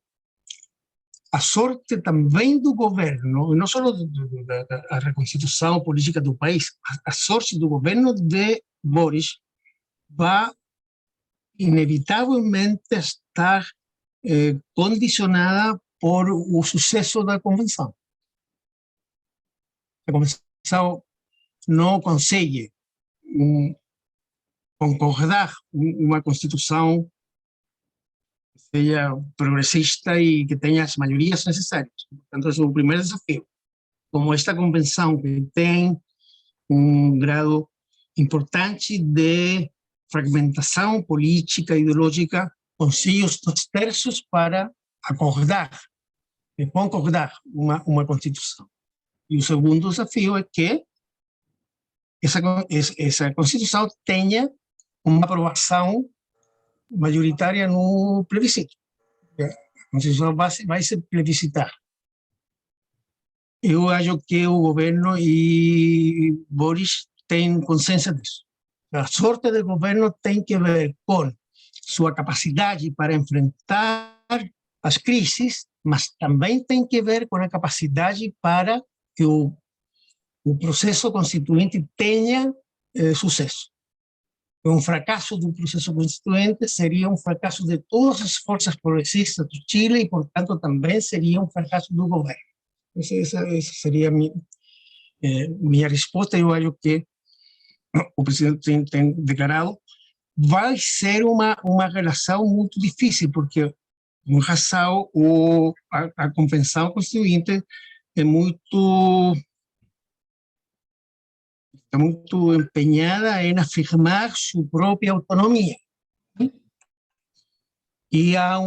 a sorte também do governo, não só da reconstituição política do país, a sorte do governo de Boris vai inevitavelmente estar condicionada por o sucesso da convenção. A convenção não consegue concordar uma constituição que seja progressista e que tenha as maiorias necessárias. Portanto, esse é o primeiro desafio. Como esta convenção que tem grado importante de fragmentação política e ideológica, consiga os 2/3 para concordar uma Constituição. E o segundo desafio é que essa Constituição tenha uma aprovação majoritária no plebiscito. A Constituição vai se plebiscitar. Eu acho que o governo e Boris têm consciência disso. A sorte do governo tem que ver com sua capacidade para enfrentar as crises, mas também tem que ver com a capacidade para que o processo constituinte tenha sucesso. Um fracasso do processo constituinte seria um fracasso de todas as forças progressistas do Chile e, portanto, também seria um fracasso do governo. Essa seria a minha resposta. Eu acho que o presidente tem declarado, vai ser uma relação muito difícil, porque, em razão, a Convenção Constituinte está muito empenhada em afirmar sua própria autonomia. E há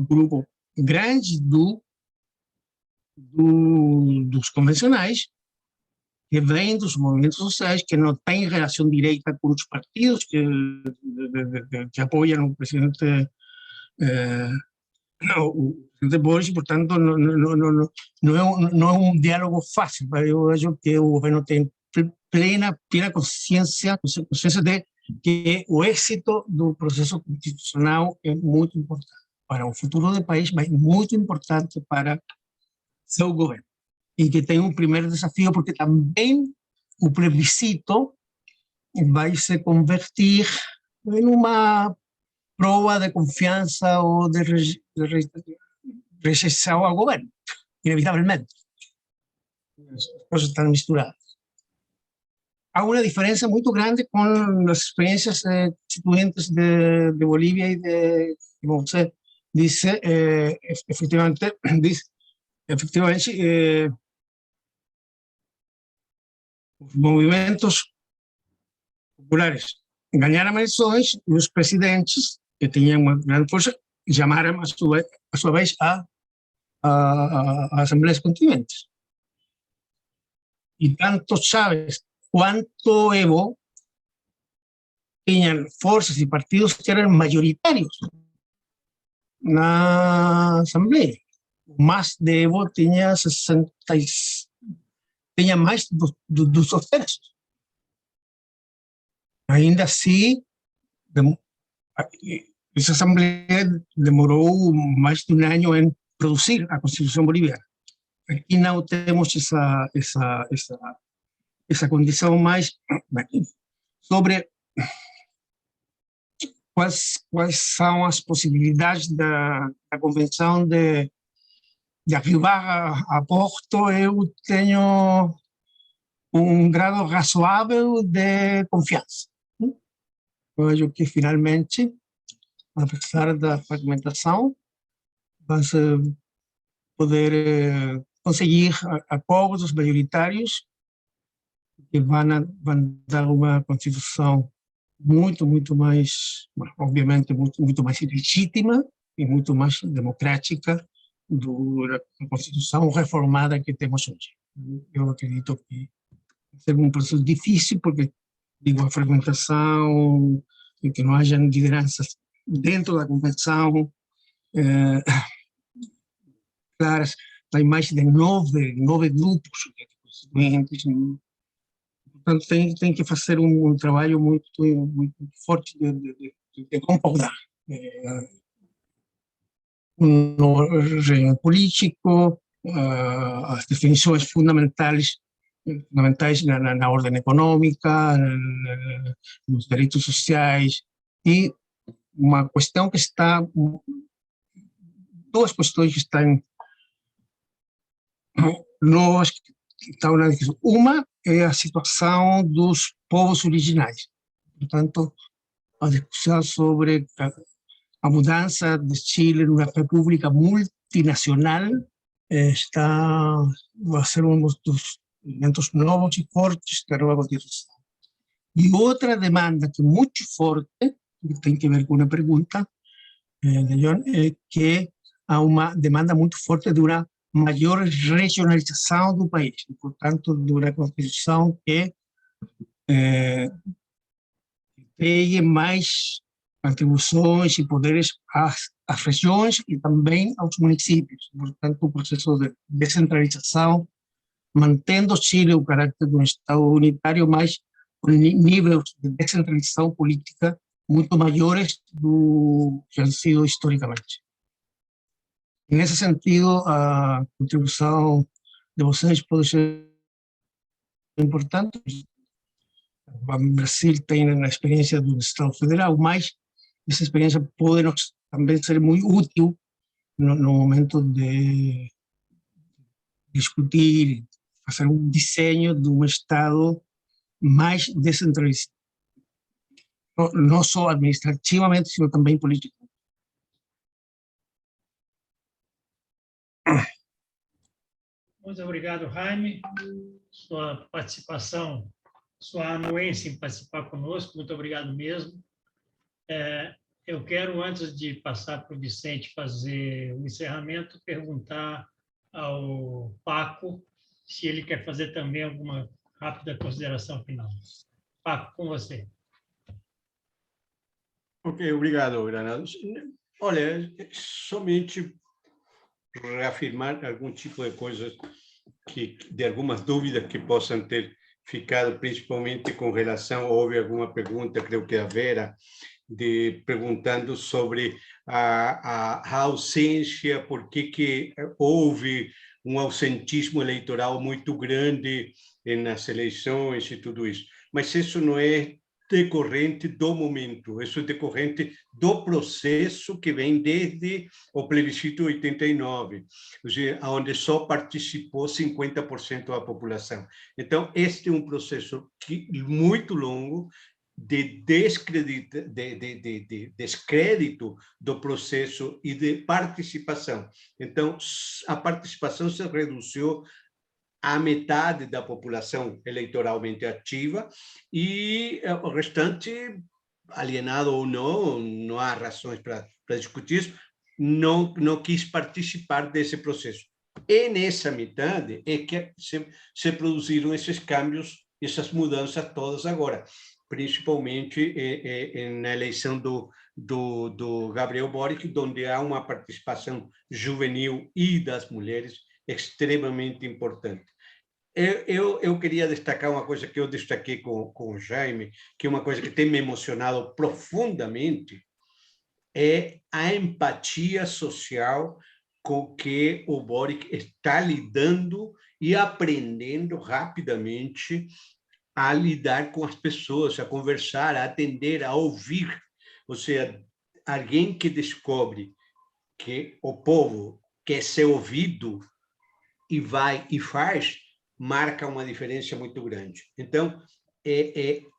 grupo grande dos convencionais que vem dos movimentos sociais, que não tem relação direta com os partidos que apoiam o presidente Boris, portanto, não é um diálogo fácil. Eu acho que o governo tem plena consciência de que o êxito do processo constitucional é muito importante para o futuro do país, mas muito importante para seu governo. E que tem um primeiro desafio, porque também o plebiscito vai se convertir em uma prova de confiança ou de rejeição ao governo, inevitavelmente. As coisas estão misturadas. Há uma diferença muito grande com as experiências constituintes de Bolívia e como você disse, efectivamente, os movimentos populares ganharam eleições e os presidentes, que tinham uma grande força, chamaram a sua vez a assembleias constituintes. E tanto Chávez quanto Evo tinham forças e partidos que eram majoritários na Assembleia. O MAS de Evo tinha 60, tinha mais dos terços. Ainda assim, essa Assembleia demorou mais de um ano em produzir a Constituição boliviana. Aqui não temos essa condição mais sobre quais são as possibilidades da Convenção de arribar a Porto. Eu tenho grado razoável de confiança. Eu acho que, finalmente, apesar da fragmentação, vai se poder conseguir acordos maioritários que vão dar uma Constituição muito mais, obviamente, muito mais legítima e muito mais democrática da Constituição reformada que temos hoje. Eu acredito que vai ser um processo difícil, porque, digo, a fragmentação, e que não haja lideranças dentro da Convenção claras, tem mais de nove grupos constituintes. Portanto, tem que fazer um trabalho muito forte de concordar. No regime político, as definições fundamentais na ordem econômica, nos direitos sociais, e uma questão que está, duas questões que estão novas, que estão na discussão. Uma é a situação dos povos originários. Portanto, a discussão sobre a mudança de Chile numa república multinacional vai ser um dos elementos novos e fortes da nova Constituição. E outra demanda que é muito forte, que tem que ver com uma pergunta de John, é que há uma demanda muito forte de uma maior regionalização do país, e, portanto, de uma Constituição que pegue mais atribuições e poderes às regiões e também aos municípios. Portanto, o processo de descentralização, mantendo Chile o caráter de um Estado unitário, mas com níveis de descentralização política muito maiores do que han sido historicamente. Nesse sentido, a contribuição de vocês pode ser importante. O Brasil tem a experiência do Estado Federal, mas essa experiência pode também ser muito útil no momento de discutir, fazer um desenho de um Estado mais descentralizado. Não só administrativamente, sino também politicamente. Muito obrigado, Jaime. Sua participação, sua anuência em participar conosco, muito obrigado mesmo. Eu quero, antes de passar para o Vicente fazer o encerramento, perguntar ao Paco se ele quer fazer também alguma rápida consideração final. Paco, com você. Ok, obrigado, Granado. Olha, somente reafirmar algum tipo de coisas, de algumas dúvidas que possam ter ficado, principalmente com relação, houve alguma pergunta, creio que a Vera, perguntando sobre a ausência, por que houve um ausentismo eleitoral muito grande nas eleições e tudo isso. Mas isso não é decorrente do momento, isso é decorrente do processo que vem desde o plebiscito 89, onde só participou 50% da população. Então, este é um processo muito longo de descrédito do processo e de participação. Então, a participação se reduziu a metade da população eleitoralmente ativa e o restante, alienado ou não há razões para discutir isso, não quis participar desse processo. E nessa metade é que se produziram esses câmbios, essas mudanças todas agora. principalmente na eleição do Gabriel Boric, onde há uma participação juvenil e das mulheres extremamente importante. Eu queria destacar uma coisa que eu destaquei com o Jaime, que é uma coisa que tem me emocionado profundamente, é a empatia social com que o Boric está lidando e aprendendo rapidamente a lidar com as pessoas, a conversar, a atender, a ouvir. Ou seja, alguém que descobre que o povo quer ser ouvido e vai e faz, marca uma diferença muito grande. Então,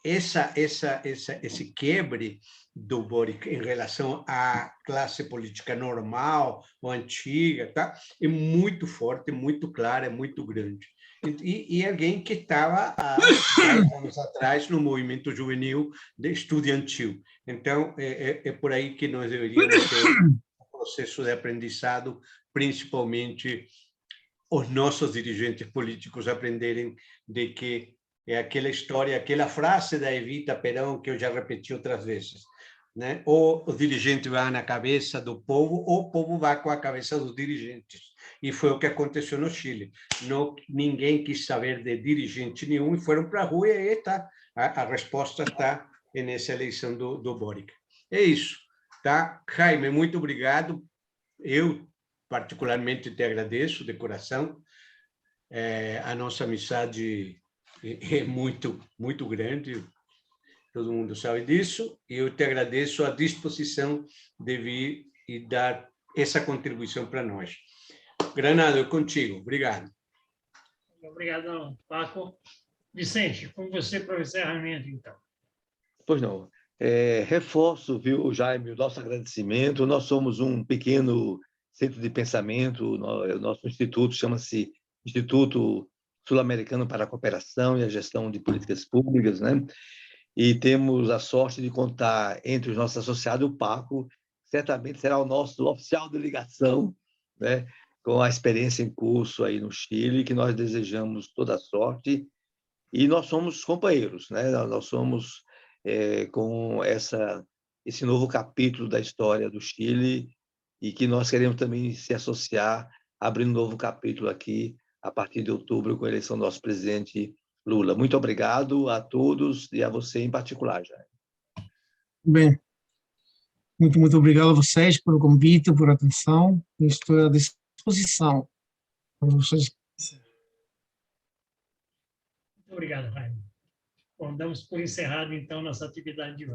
esse quebre do Boric em relação à classe política normal ou antiga, tá? É muito forte, muito claro, é muito grande. E alguém que estava há 10 anos atrás no movimento juvenil estudantil. Então, é por aí que nós deveríamos ter um processo de aprendizado, principalmente os nossos dirigentes políticos aprenderem de que é aquela história, aquela frase da Evita Perón, que eu já repeti outras vezes, né? Ou o dirigente vai na cabeça do povo, ou o povo vai com a cabeça dos dirigentes. E foi o que aconteceu no Chile. Não, ninguém quis saber de dirigente nenhum e foram para a rua, e aí está. A resposta está nessa eleição do Boric. É isso, tá? Jaime, muito obrigado. Eu, particularmente, te agradeço de coração. A nossa amizade é muito, muito grande, todo mundo sabe disso, e eu te agradeço a disposição de vir e dar essa contribuição para nós. Granado, é contigo. Obrigado. Obrigado, Paco. Vicente, com você para o encerramento, então. Pois não. Reforço, viu, Jaime, o nosso agradecimento. Nós somos um pequeno centro de pensamento. O nosso instituto chama-se Instituto Sul-Americano para a Cooperação e a Gestão de Políticas Públicas, né? E temos a sorte de contar entre os nossos associados o Paco, certamente será o nosso oficial de ligação, né? Com a experiência em curso aí no Chile, que nós desejamos toda a sorte. E nós somos companheiros, né? Nós somos com esse novo capítulo da história do Chile e que nós queremos também se associar, abrindo um novo capítulo aqui a partir de outubro com a eleição do nosso presidente Lula. Muito obrigado a todos e a você em particular, Jair. Bem, muito obrigado a vocês pelo convite, por atenção. Estou à disposição para vocês. Muito obrigado, Jaime. Bom, damos por encerrado, então, nossa atividade de hoje.